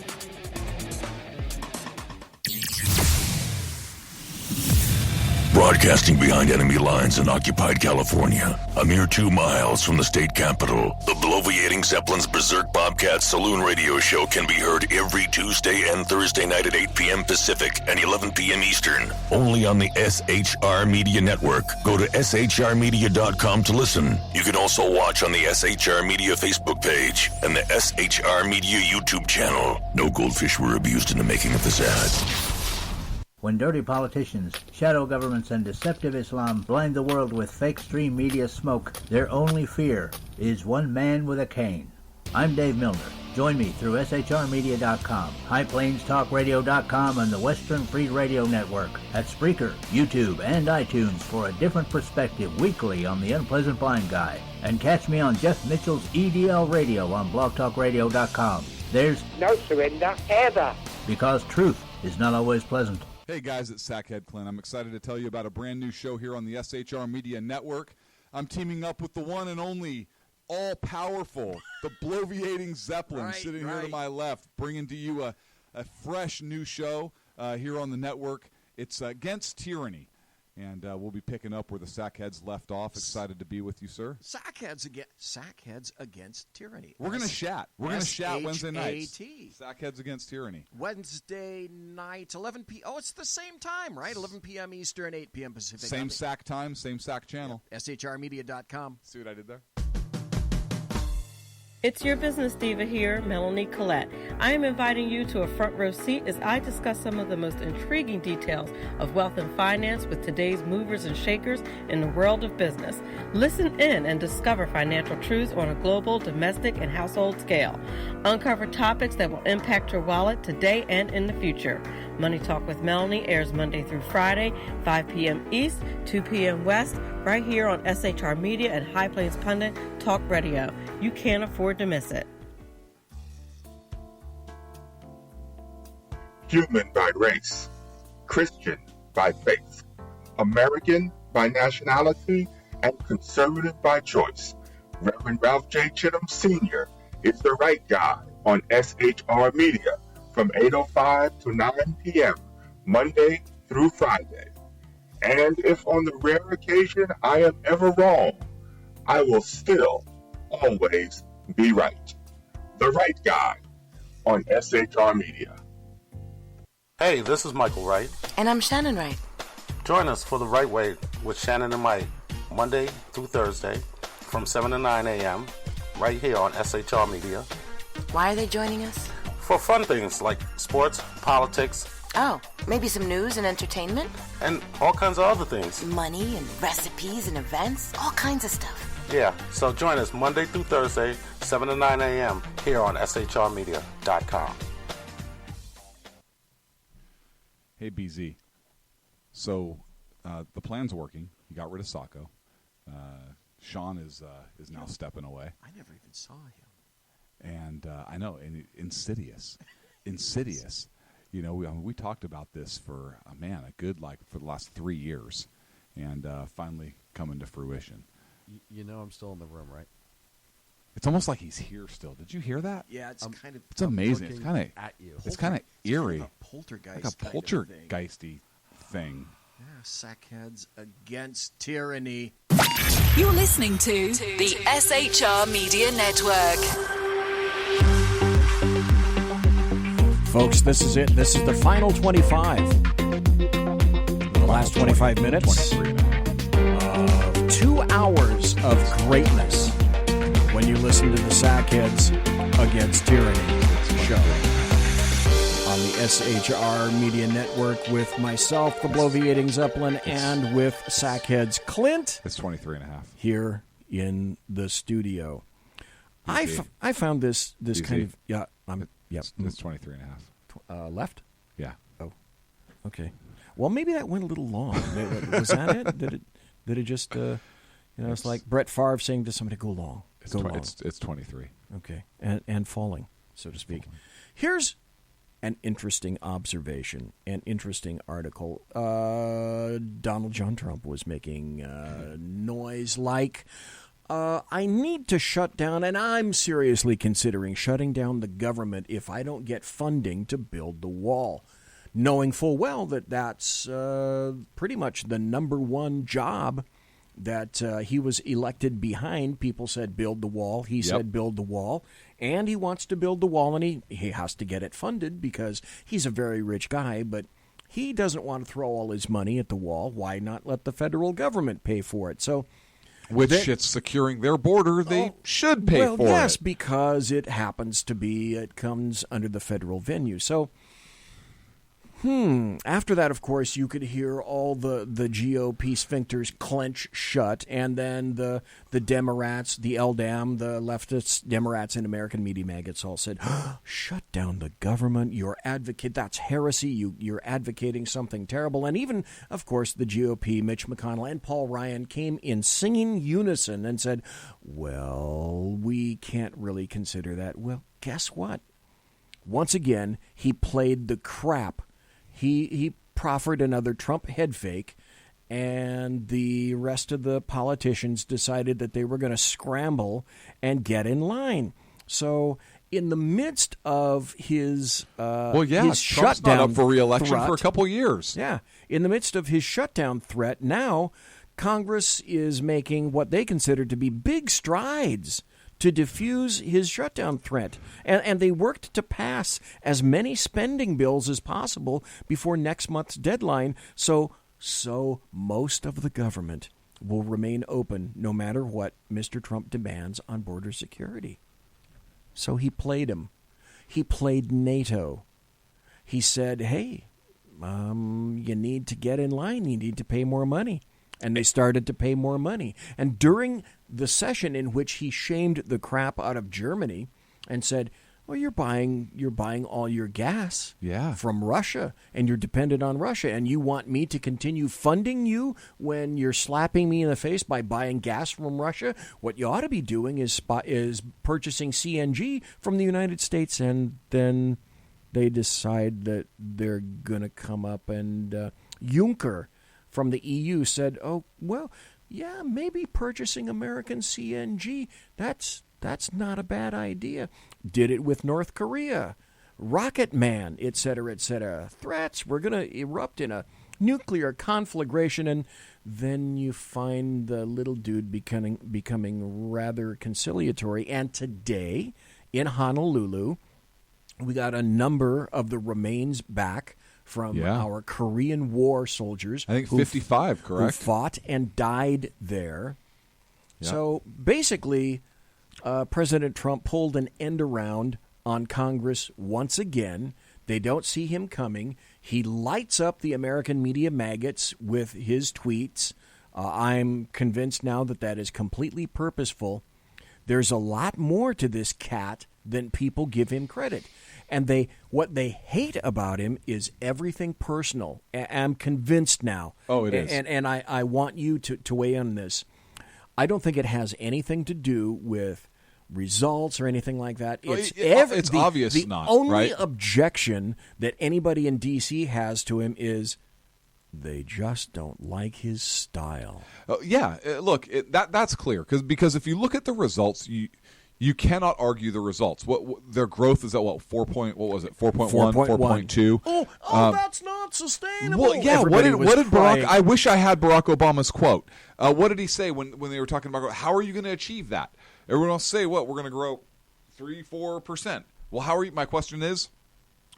Broadcasting behind enemy lines in occupied California, a mere 2 miles from the state capitol, the bloviating Zeppelin's Berserk Bobcat Saloon Radio Show can be heard every Tuesday and Thursday night at 8 p.m. Pacific and 11 p.m. Eastern, only on the SHR Media Network. Go to shrmedia.com to listen. You can also watch on the SHR Media Facebook page and the SHR Media YouTube channel. No goldfish were abused in the making of this ad. When dirty politicians, shadow governments, and deceptive Islam blind the world with fake stream media smoke, their only fear is one man with a cane. I'm Dave Milner. Join me through shrmedia.com, highplainstalkradio.com, and the Western Free Radio Network at Spreaker, YouTube, and iTunes for a different perspective weekly on the Unpleasant Blind Guy. And catch me on Jeff Mitchell's EDL Radio on blogtalkradio.com. There's no surrender ever. Because truth is not always pleasant. Hey guys, it's Sackhead Clint. I'm excited to tell you about a brand new show here on the SHR Media Network. I'm teaming up with the one and only all-powerful, the bloviating Zeppelin, sitting here to my left, bringing to you a fresh new show here on the network. It's Against Tyranny. And we'll be picking up where the Sackheads left off. Excited to be with you, sir. Sackheads Against Tyranny. We're going to chat. We're going to chat Wednesday nights. SHAT. Sackheads Against Tyranny. Wednesday night, 11 p.m. Oh, it's the same time, right? 11 p.m. Eastern, 8 p.m. Pacific. Same SAC time, same SAC channel. Yeah. SHRmedia.com. See what I did there? It's your business diva here, Melanie Collette. I am inviting you to a front row seat as I discuss some of the most intriguing details of wealth and finance with today's movers and shakers in the world of business. Listen in and discover financial truths on a global, domestic, and household scale. Uncover topics that will impact your wallet today and in the future. Money Talk with Melanie airs Monday through Friday, 5 p.m. East, 2 p.m. West, right here on SHR Media and High Plains Pundit Talk Radio. You can't afford to miss it. Human by race, Christian by faith, American by nationality, and conservative by choice. Reverend Ralph J. Chittum Sr. is the right guy on SHR Media from 8:05 to 9 p.m. Monday through Friday. And if on the rare occasion I am ever wrong, I will still always be right. The right guy on SHR Media. Hey, this is Michael Wright. And I'm Shannon Wright. Join us for The Right Way with Shannon and Mike, Monday through Thursday from 7 to 9 a.m. right here on SHR Media. Why are they joining us? For fun things like sports, politics. Oh, maybe some news and entertainment? And all kinds of other things. Money and recipes and events, all kinds of stuff. Yeah, so join us Monday through Thursday, 7 to 9 a.m. here on shrmedia.com. Hey, BZ. So the plan's working. You got rid of Sacco. Sean is now stepping away. I never even saw him. And I know, and insidious. You know, we talked about this for for the last 3 years, and finally coming to fruition. You know I'm still in the room, right? It's almost like he's here still. Did you hear that? Yeah, it's kind of. It's amazing. It's looking kind of at you. It's kind of eerie. Kind of a poltergeist. Like a kind of poltergeisty thing. Yeah, Sackheads against tyranny. You're listening to the SHR Media Network. Folks, this is it. This is the final 25. The last 25 minutes. 2 hours of greatness when you listen to the Sackheads Against Tyranny show on the SHR Media Network with myself, the Bloviating Zeppelin, and with Sackheads Clint. It's 23.5. Here in the studio. I found this kind of... Yeah, It's 23.5. Left? Yeah. Oh, okay. Well, maybe that went a little long. Was that it? Did it just, it's like Brett Favre saying to somebody, go long. It's 23. Okay. And falling, so to speak. Here's an interesting observation, an interesting article. Donald John Trump was making noise like, I need to shut down, and I'm seriously considering shutting down the government if I don't get funding to build the wall, knowing full well that that's pretty much the number one job that he was elected behind. People said build the wall. He said build the wall. And he wants to build the wall, and he has to get it funded because he's a very rich guy, but he doesn't want to throw all his money at the wall. Why not let the federal government pay for it? So, it's securing their border, they should pay for it. Well, yes, because it happens to be, it comes under the federal venue. So, after that, of course, you could hear all the GOP sphincters clench shut, and then the Democrats, the LDAM, the leftist Democrats and American media maggots all said, shut down the government, that's heresy, you're advocating something terrible. And even, of course, the GOP, Mitch McConnell and Paul Ryan came in singing unison and said, well, we can't really consider that. Well, guess what? Once again, he played the crap. He proffered another Trump head fake, and the rest of the politicians decided that they were going to scramble and get in line. So in the midst of his Trump's shutdown not up for re-election threat, for a couple of years. Yeah, in the midst of his shutdown threat, now Congress is making what they consider to be big strides to defuse his shutdown threat. And they worked to pass as many spending bills as possible before next month's deadline, so most of the government will remain open no matter what Mr. Trump demands on border security. So he played him. He played NATO. He said, hey, you need to get in line. You need to pay more money. And they started to pay more money. And during the session in which he shamed the crap out of Germany and said, well, you're buying all your gas from Russia, and you're dependent on Russia, and you want me to continue funding you when you're slapping me in the face by buying gas from Russia? What you ought to be doing is purchasing CNG from the United States. And then they decide that they're going to come up, and Juncker from the EU said, oh, well, yeah, maybe purchasing American CNG, that's not a bad idea. Did it with North Korea, Rocket Man, et cetera, threats. We're going to erupt in a nuclear conflagration, and then you find the little dude becoming rather conciliatory. And today in Honolulu, we got a number of the remains back from our Korean War soldiers. I think 55, correct? Who fought and died there. Yep. So basically, President Trump pulled an end around on Congress once again. They don't see him coming. He lights up the American media maggots with his tweets. I'm convinced now that is completely purposeful. There's a lot more to this cat than people give him credit. And what they hate about him is everything personal. I'm convinced now. Oh, it is. And I want you to weigh in on this. I don't think it has anything to do with results or anything like that. It's obvious the not, only right? objection that anybody in D.C. has to him is they just don't like his style. Look, that's clear because if you look at the results, You cannot argue the results. What their growth is at what 4.1, 4.2. Oh, that's not sustainable. Well, yeah. Everybody What did crying. Barack? I wish I had Barack Obama's quote. What did he say when they were talking about how are you going to achieve that? Everyone else say what we're going to grow 3-4%. Well, how are you? My question is,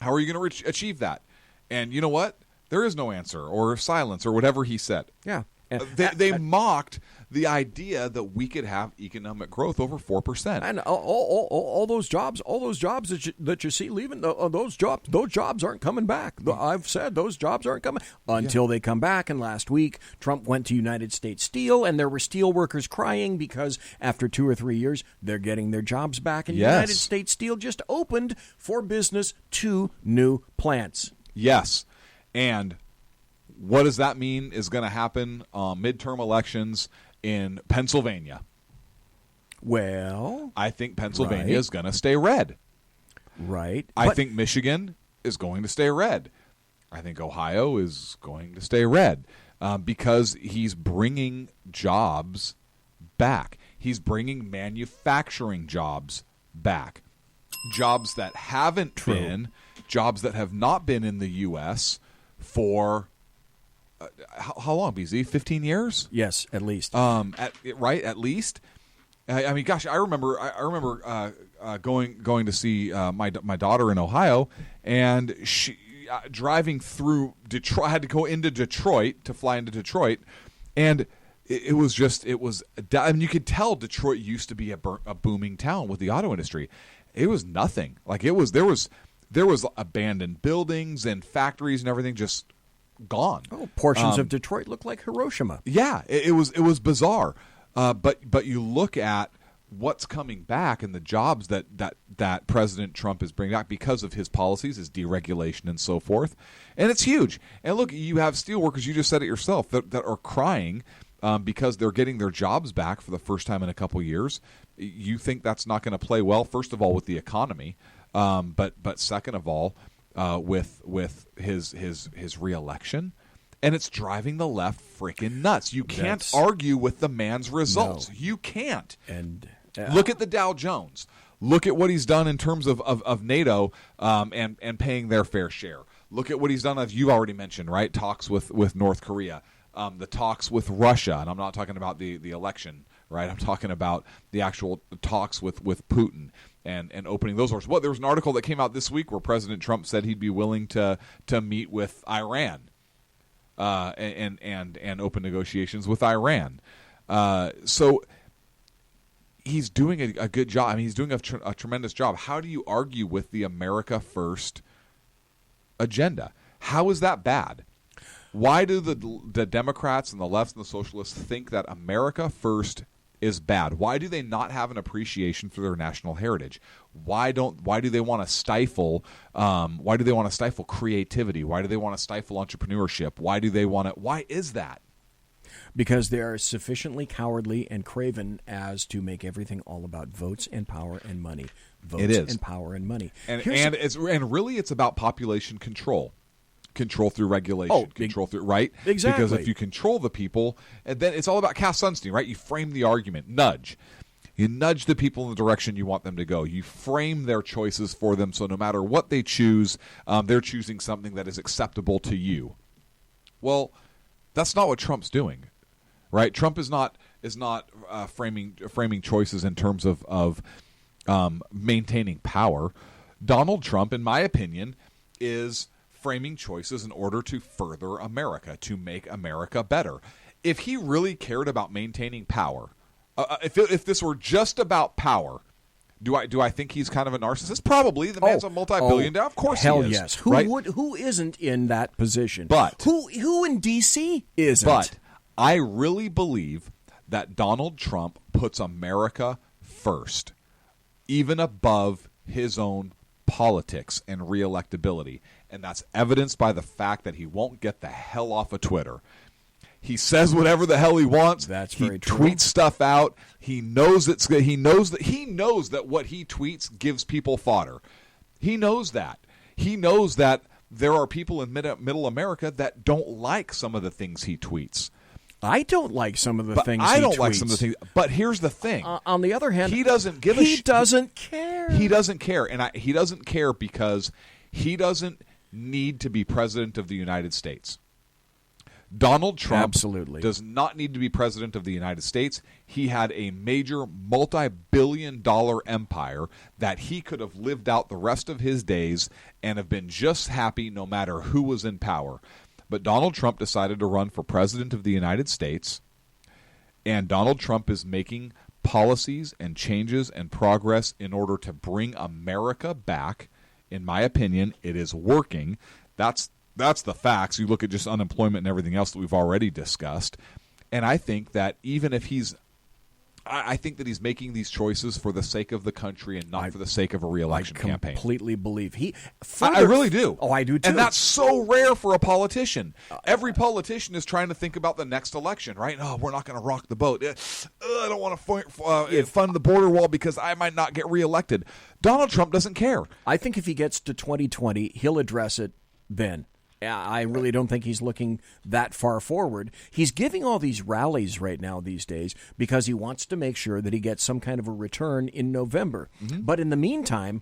how are you going to achieve that? And you know what? There is no answer or silence or whatever he said. Yeah. They mocked the idea that we could have economic growth over 4%. And all those jobs that you see leaving, those jobs aren't coming back. I've said those jobs aren't coming until they come back. And last week, Trump went to United States Steel, and there were steel workers crying because after 2 or 3 years, they're getting their jobs back. And United States Steel just opened for business 2 new plants. Yes, and what does that mean is going to happen midterm elections in Pennsylvania? Well, I think Pennsylvania is going to stay red. Right. I think Michigan is going to stay red. I think Ohio is going to stay red because he's bringing jobs back. He's bringing manufacturing jobs back. Jobs that haven't been, jobs that have not been in the U.S. for how long, BZ? 15 years? Yes, at least. At least. I mean, gosh, I remember going to see my daughter in Ohio, and she driving through Detroit. I had to go into Detroit to fly into Detroit, and it was. I mean, you could tell Detroit used to be a booming town with the auto industry. It was nothing. Like there was abandoned buildings and factories and everything just gone. Oh, portions of Detroit look like Hiroshima. Yeah, it was bizarre. But you look at what's coming back and the jobs that President Trump is bringing back because of his policies, his deregulation and so forth, and it's huge. And look, you have steelworkers. You just said it yourself that are crying because they're getting their jobs back for the first time in a couple years. You think that's not going to play well? First of all, with the economy, but second of all, with his reelection, and it's driving the left freaking nuts. You can't argue with the man's results. No. You can't. And look at the Dow Jones. Look at what he's done in terms of NATO and paying their fair share. Look at what he's done, as you've already mentioned, right? Talks with North Korea, the talks with Russia, and I'm not talking about the election, right? I'm talking about the actual talks with Putin. And opening those doors. There was an article that came out this week where President Trump said he'd be willing to meet with Iran, and open negotiations with Iran. So he's doing a good job. I mean, he's doing a tremendous job. How do you argue with the America First agenda? How is that bad? Why do the Democrats and the left and the socialists think that America First is bad? Why do they not have an appreciation for their national heritage? Why do they want to stifle? Why do they want to stifle creativity? Why do they want to stifle entrepreneurship? Why is that? Because they are sufficiently cowardly and craven as to make everything all about votes and power and money. Votes and power and money. And really, it's about population control. Control through regulation, control through, right? Exactly. Because if you control the people, and then it's all about Cass Sunstein, right? You frame the argument, nudge. You nudge the people in the direction you want them to go. You frame their choices for them, so no matter what they choose, they're choosing something that is acceptable to you. Well, that's not what Trump's doing, right? Trump is not framing choices in terms of maintaining power. Donald Trump, in my opinion, is framing choices in order to further America, to make America better. If he really cared about maintaining power, if this were just about power, do I think he's kind of a narcissist? Probably. The man's a multi-billion-dollar. Of course, hell he is. Yes. Who isn't in that position? But who in D.C. isn't? But I really believe that Donald Trump puts America first, even above his own politics and reelectability. And that's evidenced by the fact that he won't get the hell off of Twitter. He says whatever the hell he wants. That's very true. He tweets stuff out. He knows that what he tweets gives people fodder. He knows that. He knows that there are people in middle America that don't like some of the things he tweets. I don't like some of the but things I he don't tweets. like some of the things. But here's the thing. On the other hand, he doesn't give he doesn't care. He doesn't care. And he doesn't care because he doesn't need to be president of the United States. Donald Trump Absolutely. does not need to be president of the United States. He had a major multi-billion-dollar empire that he could have lived out the rest of his days and have been just happy no matter who was in power. But Donald Trump decided to run for president of the United States, and Donald Trump is making policies and changes and progress in order to bring America back. In my opinion, it is working. That's the facts. You look at just unemployment and everything else that we've already discussed. And I think that even if I think that he's making these choices for the sake of the country and not for the sake of a re-election campaign. I completely believe I really do. Oh, I do too. And that's so rare for a politician. Every politician is trying to think about the next election, right? Oh, we're not going to rock the boat. I don't want to fund the border wall because I might not get reelected. Donald Trump doesn't care. I think if he gets to 2020, he'll address it then. I really don't think he's looking that far forward. He's giving all these rallies right now these days because he wants to make sure that he gets some kind of a return in November. Mm-hmm. But in the meantime,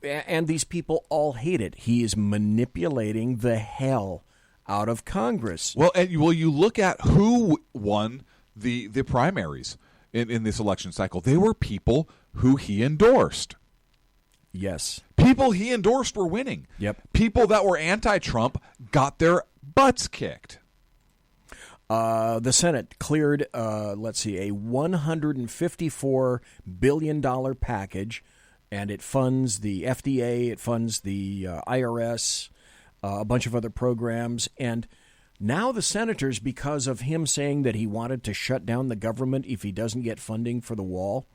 and these people all hate it, he is manipulating the hell out of Congress. Well, you look at who won the primaries in this election cycle. They were people who he endorsed. Yes. People he endorsed were winning. Yep. People that were anti-Trump got their butts kicked. The Senate cleared, a $154 billion package, and it funds the FDA, it funds the IRS, a bunch of other programs, and now the senators, because of him saying that he wanted to shut down the government if he doesn't get funding for the wall,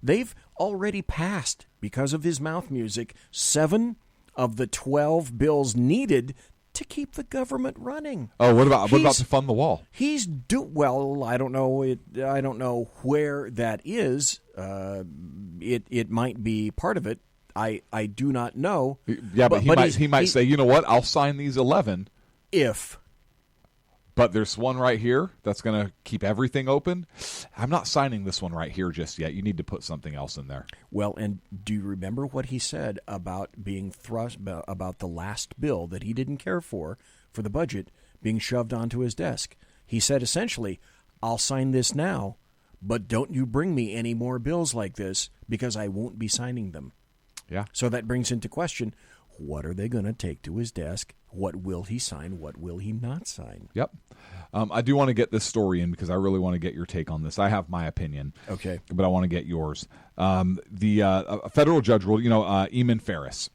they've already passed, because of his mouth music, 7 of the 12 bills needed to keep the government running. Oh, what about to fund the wall? I don't know. I don't know where that is. It might be part of it. I do not know. Yeah, but he might say, you know what? I'll sign these 11 if. But there's one right here that's going to keep everything open. I'm not signing this one right here just yet. You need to put something else in there. Well, and do you remember what he said about being thrust about the last bill that he didn't care for the budget being shoved onto his desk? He said essentially, I'll sign this now, but don't you bring me any more bills like this because I won't be signing them. Yeah. So that brings into question, what are they going to take to his desk? What will he sign? What will he not sign? Yep. I do want to get this story in because I really want to get your take on this. I have my opinion. Okay. But I want to get yours. A federal judge ruled, Eamon Ferris.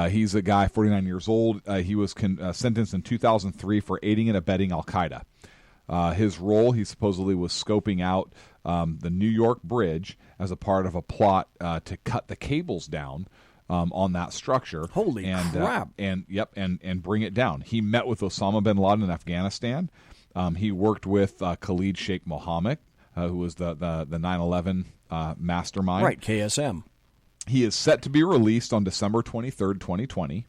He's a guy, 49 years old. He was sentenced in 2003 for aiding and abetting Al-Qaeda. His role, he supposedly was scoping out the New York Bridge as a part of a plot to cut the cables down on that structure. Holy crap. And bring it down. He met with Osama bin Laden in Afghanistan. He worked with Khalid Sheikh Mohammed, who was the 9/11 mastermind. Right, KSM. He is set to be released on December 23rd, 2020.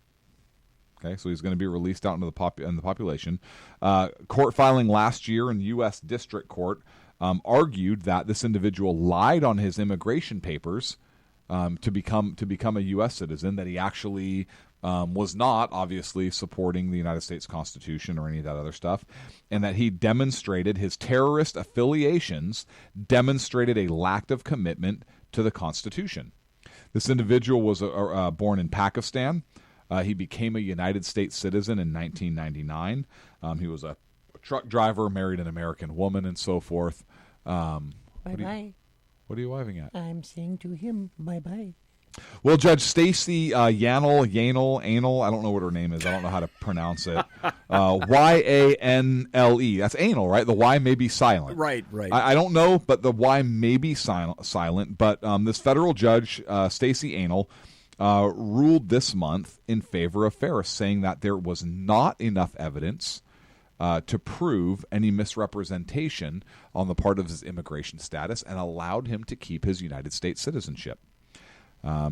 Okay, so he's going to be released out into the population. Court filing last year in U.S. District Court argued that this individual lied on his immigration papers to become a U.S. citizen, that he actually was not, obviously, supporting the United States Constitution or any of that other stuff, and that he demonstrated his terrorist affiliations, demonstrated a lack of commitment to the Constitution. This individual was born in Pakistan. He became a United States citizen in 1999. He was a truck driver, married an American woman, and so forth. Bye-bye. What are you waving at? I'm saying to him, bye-bye. Well, Judge Stacey Yanel, I don't know what her name is. I don't know how to pronounce it. Yanle. That's anal, right? The Y may be silent. Right. I don't know, but the Y may be silent. But this federal judge, Stacey Yanel, ruled this month in favor of Ferris, saying that there was not enough evidence to prove any misrepresentation on the part of his immigration status and allowed him to keep his United States citizenship.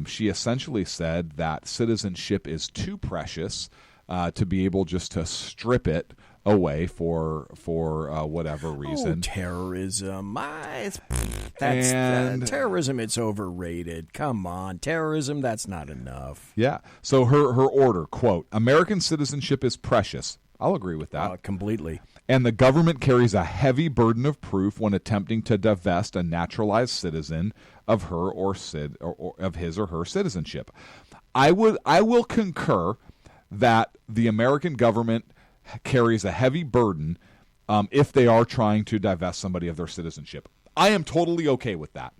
She essentially said that citizenship is too precious to be able just to strip it away for whatever reason. Terrorism. Terrorism, it's overrated. Come on. Terrorism, that's not enough. Yeah. So her order, quote, American citizenship is precious. I'll agree with that. Completely. And the government carries a heavy burden of proof when attempting to divest a naturalized citizen of her or of his or her citizenship. I will concur that the American government carries a heavy burden if they are trying to divest somebody of their citizenship. I am totally okay with that.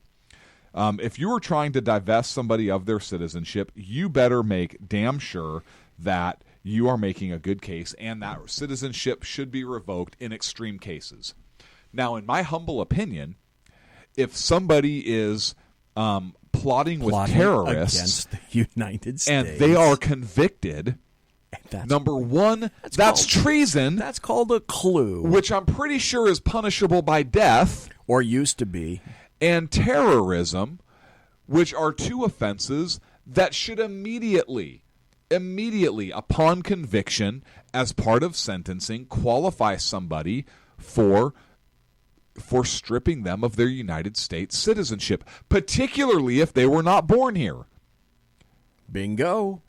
If you are trying to divest somebody of their citizenship, you better make damn sure that you are making a good case and that citizenship should be revoked in extreme cases. Now, in my humble opinion, if somebody is plotting with terrorists against the United States and they are convicted, number one, that's treason. That's called a clue. Which I'm pretty sure is punishable by death. Or used to be. And terrorism, which are two offenses that should immediately, upon conviction, as part of sentencing, qualify somebody for stripping them of their United States citizenship, particularly if they were not born here. Bingo.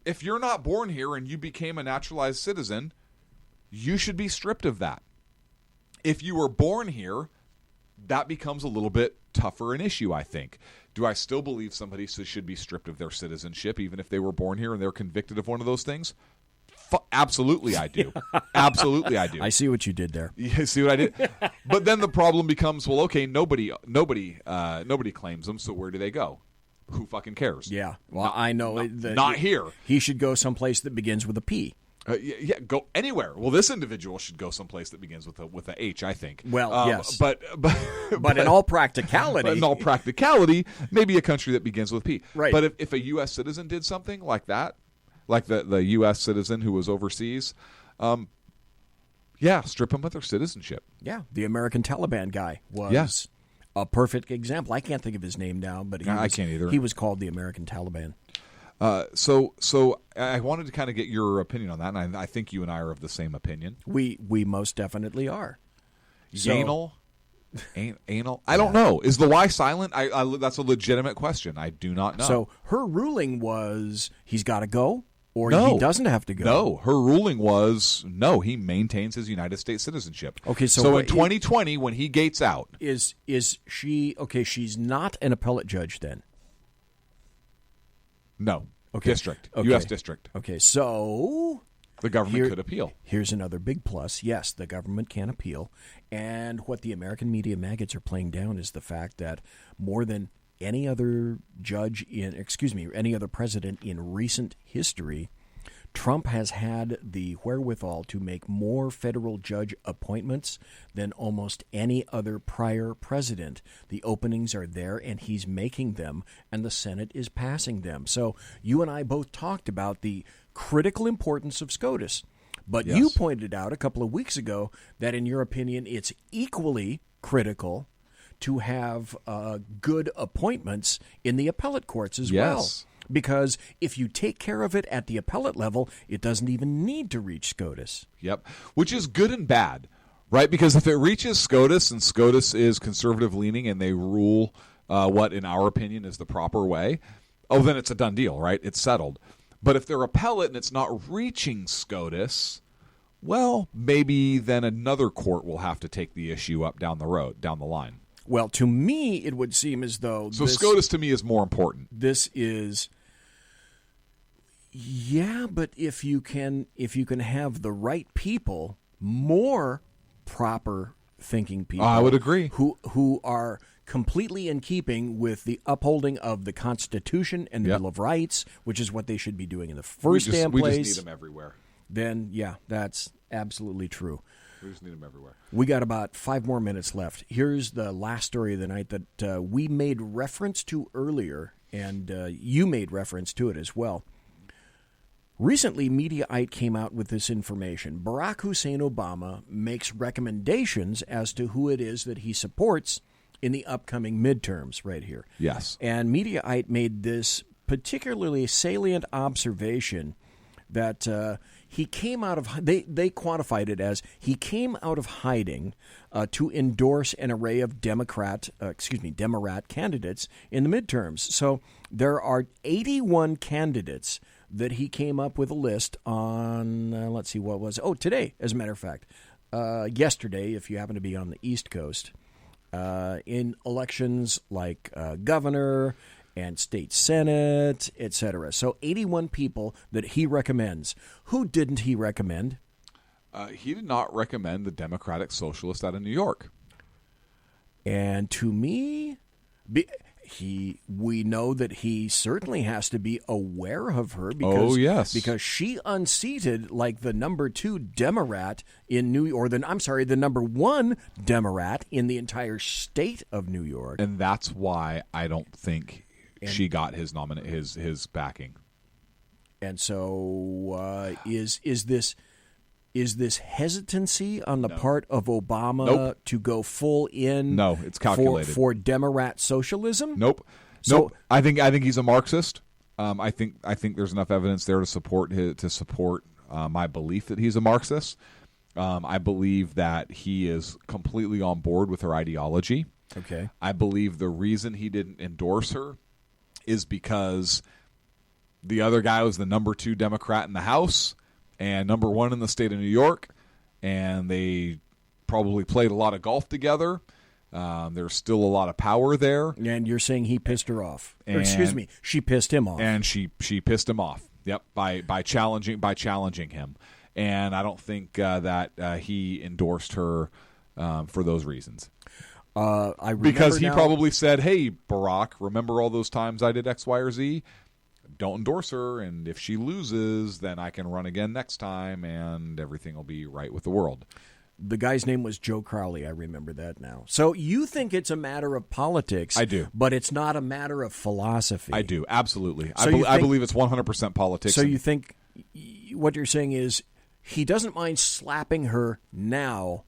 If you're not born here and you became a naturalized citizen, you should be stripped of that. If you were born here, that becomes a little bit tougher an issue, I think. Do I still believe somebody should be stripped of their citizenship, even if they were born here and they're convicted of one of those things? Absolutely, I do. Absolutely, I do. I see what you did there. You see what I did? But then the problem becomes, well, okay, nobody claims them, so where do they go? Who fucking cares? Yeah. Well, I know. Not here. He should go someplace that begins with a P. Yeah, go anywhere. Well, this individual should go someplace that begins with a H, I think. Well, yes. But in all practicality, maybe a country that begins with P. Right. But if a U.S. citizen did something like that, like the U.S. citizen who was overseas, strip them of their citizenship. Yeah, the American Taliban guy was a perfect example. I can't think of his name now, but I can't either. He was called the American Taliban. So I wanted to kind of get your opinion on that, and I think you and I are of the same opinion. We most definitely are. Anal? I don't know. Is the Y silent? That's a legitimate question. I do not know. So her ruling was he's got to go, or he doesn't have to go. No, her ruling was no. He maintains his United States citizenship. Okay, so in 2020, when he gates out, is she okay? She's not an appellate judge then. No. Okay. District. Okay. U.S. District. Okay, so the government could appeal. Here's another big plus. Yes, the government can appeal. And what the American media maggots are playing down is the fact that more than any other any other president in recent history, Trump has had the wherewithal to make more federal judge appointments than almost any other prior president. The openings are there, and he's making them, and the Senate is passing them. So you and I both talked about the critical importance of SCOTUS. But you pointed out a couple of weeks ago that, in your opinion, it's equally critical to have good appointments in the appellate courts as well. Because if you take care of it at the appellate level, it doesn't even need to reach SCOTUS. Yep, which is good and bad, right? Because if it reaches SCOTUS and SCOTUS is conservative-leaning and they rule what, in our opinion, is the proper way, then it's a done deal, right? It's settled. But if they're appellate and it's not reaching SCOTUS, well, maybe then another court will have to take the issue up down the line. Well, to me, it would seem as though SCOTUS to me is more important. This is... Yeah, but if you can have the right people, more proper thinking people, I would agree, who are completely in keeping with the upholding of the Constitution and the Bill of Rights, which is what they should be doing in the first damn place. We just need them everywhere. Then, yeah, that's absolutely true. We just need them everywhere. We got about 5 more minutes left. Here's the last story of the night that we made reference to earlier, and you made reference to it as well. Recently, Mediaite came out with this information. Barack Hussein Obama makes recommendations as to who it is that he supports in the upcoming midterms right here. Yes. And Mediaite made this particularly salient observation that he came out of they quantified it as he came out of hiding to endorse an array of Democrat candidates in the midterms. So there are 81 candidates that he came up with a list on. Let's see, what was today? As a matter of fact, yesterday, if you happen to be on the East Coast, in elections like governor and state senate, etc. So 81 people that he recommends. Who didn't he recommend? He did not recommend the Democratic Socialist out of New York. And to me, we know that he certainly has to be aware of her because, because she unseated like the number 2 Democrat in New York, the number 1 Democrat in the entire state of New York. And that's why I don't think she got his his backing. And so is this hesitancy on the part of Obama to go full in? No, it's calculated for Democrat socialism. Nope. I think he's a Marxist. I think there's enough evidence there to support my belief that he's a Marxist. I believe that he is completely on board with her ideology. Okay. I believe the reason he didn't endorse her is because the other guy was the number 2 Democrat in the House and number 1 in the state of New York, and they probably played a lot of golf together. There's still a lot of power there. And you're saying he pissed her off. She pissed him off. And she pissed him off. Yep, by challenging him. And I don't think that he endorsed her for those reasons. Because he probably said, "Hey, Barack, remember all those times I did X, Y, or Z? Don't endorse her, and if she loses, then I can run again next time, and everything will be right with the world." The guy's name was Joe Crowley. I remember that now. So you think it's a matter of politics. I do. But it's not a matter of philosophy. I do, absolutely. So I believe it's 100% politics. So you think what you're saying is he doesn't mind slapping her now,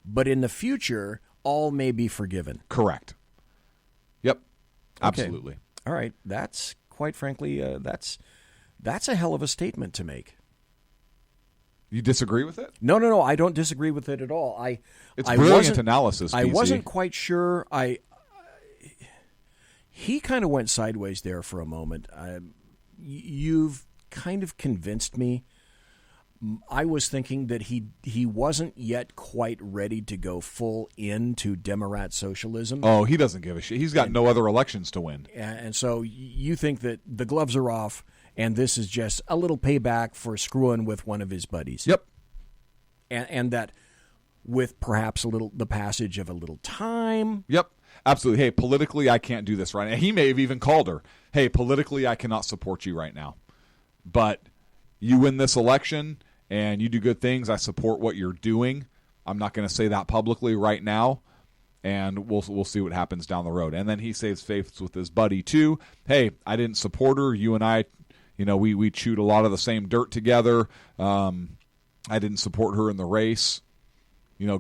but in the future, all may be forgiven. Correct. Yep, absolutely. Okay. All right. That's, quite frankly, that's a hell of a statement to make. You disagree with it? No. I don't disagree with it at all. It's brilliant analysis, BZ. I wasn't quite sure. He kind of went sideways there for a moment. You've kind of convinced me. I was thinking that he wasn't yet quite ready to go full into Democrat socialism. Oh, he doesn't give a shit. He's got no other elections to win. And so you think that the gloves are off, and this is just a little payback for screwing with one of his buddies. Yep. And that with perhaps the passage of a little time. Yep. Absolutely. Hey, politically, I can't do this right now. He may have even called her. Hey, politically, I cannot support you right now. But you win this election and you do good things. I support what you're doing. I'm not going to say that publicly right now, and we'll see what happens down the road. And then he saves face with his buddy too. Hey, I didn't support her. You and I, we chewed a lot of the same dirt together. I didn't support her in the race.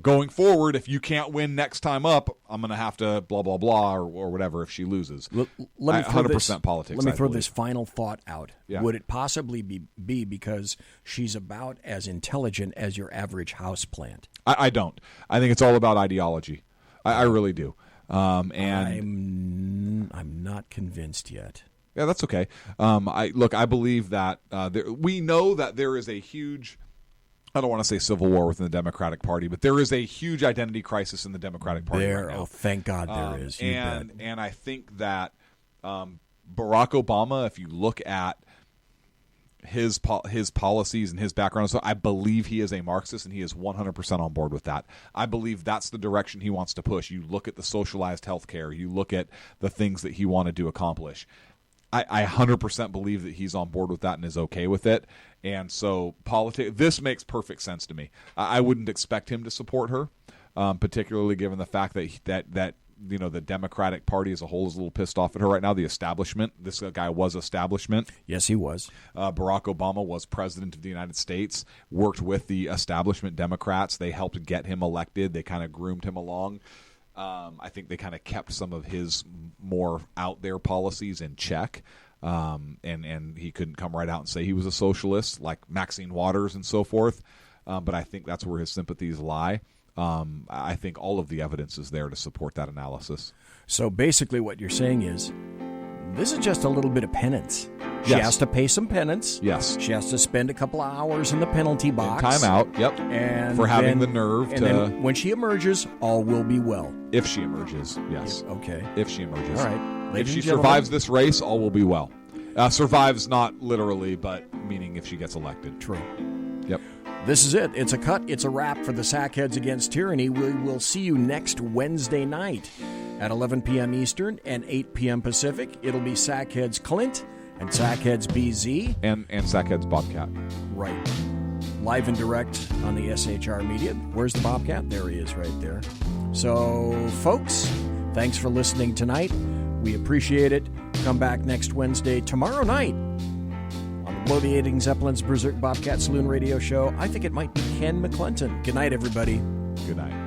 Going forward, if you can't win next time up, I'm going to have to blah, blah, blah, or whatever if she loses. Let me 100% politics. Let me throw this final thought out. Yeah. Would it possibly be because she's about as intelligent as your average houseplant? I don't. I think it's all about ideology. I really do. And I'm not convinced yet. Yeah, that's okay. I believe that we know that there is a huge, I don't want to say civil war within the Democratic Party, but there is a huge identity crisis in the Democratic Party right now. Oh, thank God there is. And I think that Barack Obama, if you look at his policies and his background, so I believe he is a Marxist, and he is 100% on board with that. I believe that's the direction he wants to push. You look at the socialized health care. You look at the things that he wanted to accomplish. I 100% believe that he's on board with that and is okay with it. And so this makes perfect sense to me. I wouldn't expect him to support her, particularly given the fact that the Democratic Party as a whole is a little pissed off at her right now. The establishment. This guy was establishment. Yes, he was. Barack Obama was president of the United States, worked with the establishment Democrats. They helped get him elected. They kind of groomed him along. I think they kind of kept some of his more out there policies in check. and he couldn't come right out and say he was a socialist like Maxine Waters and so forth. But I think that's where his sympathies lie. I think all of the evidence is there to support that analysis. So basically what you're saying is this is just a little bit of penance. She Yes. has to pay some penance. Yes. She has to spend a couple of hours in the penalty box. Time out, yep. And for having then- the nerve and to... then when she emerges, all will be well. If she emerges, yes. Okay. If she emerges. All right. If Ladies she and gentlemen, survives this race, all will be well. Survives not literally, but meaning if she gets elected. True. Yep. This is it. It's a cut. It's a wrap for the Sackheads Against Tyranny. We will see you next Wednesday night at 11 p.m. Eastern and 8 p.m. Pacific. It'll be Sackheads Clint and Sackheads BZ. And Sackheads Bobcat. Right. Live and direct on the SHR Media. Where's the Bobcat? There he is right there. So, folks, thanks for listening tonight. We appreciate it. Come back next Wednesday, tomorrow night, on the Bloviating Zeppelin's Berserk Bobcat Saloon Radio Show. I think it might be Ken McClinton. Good night, everybody. Good night.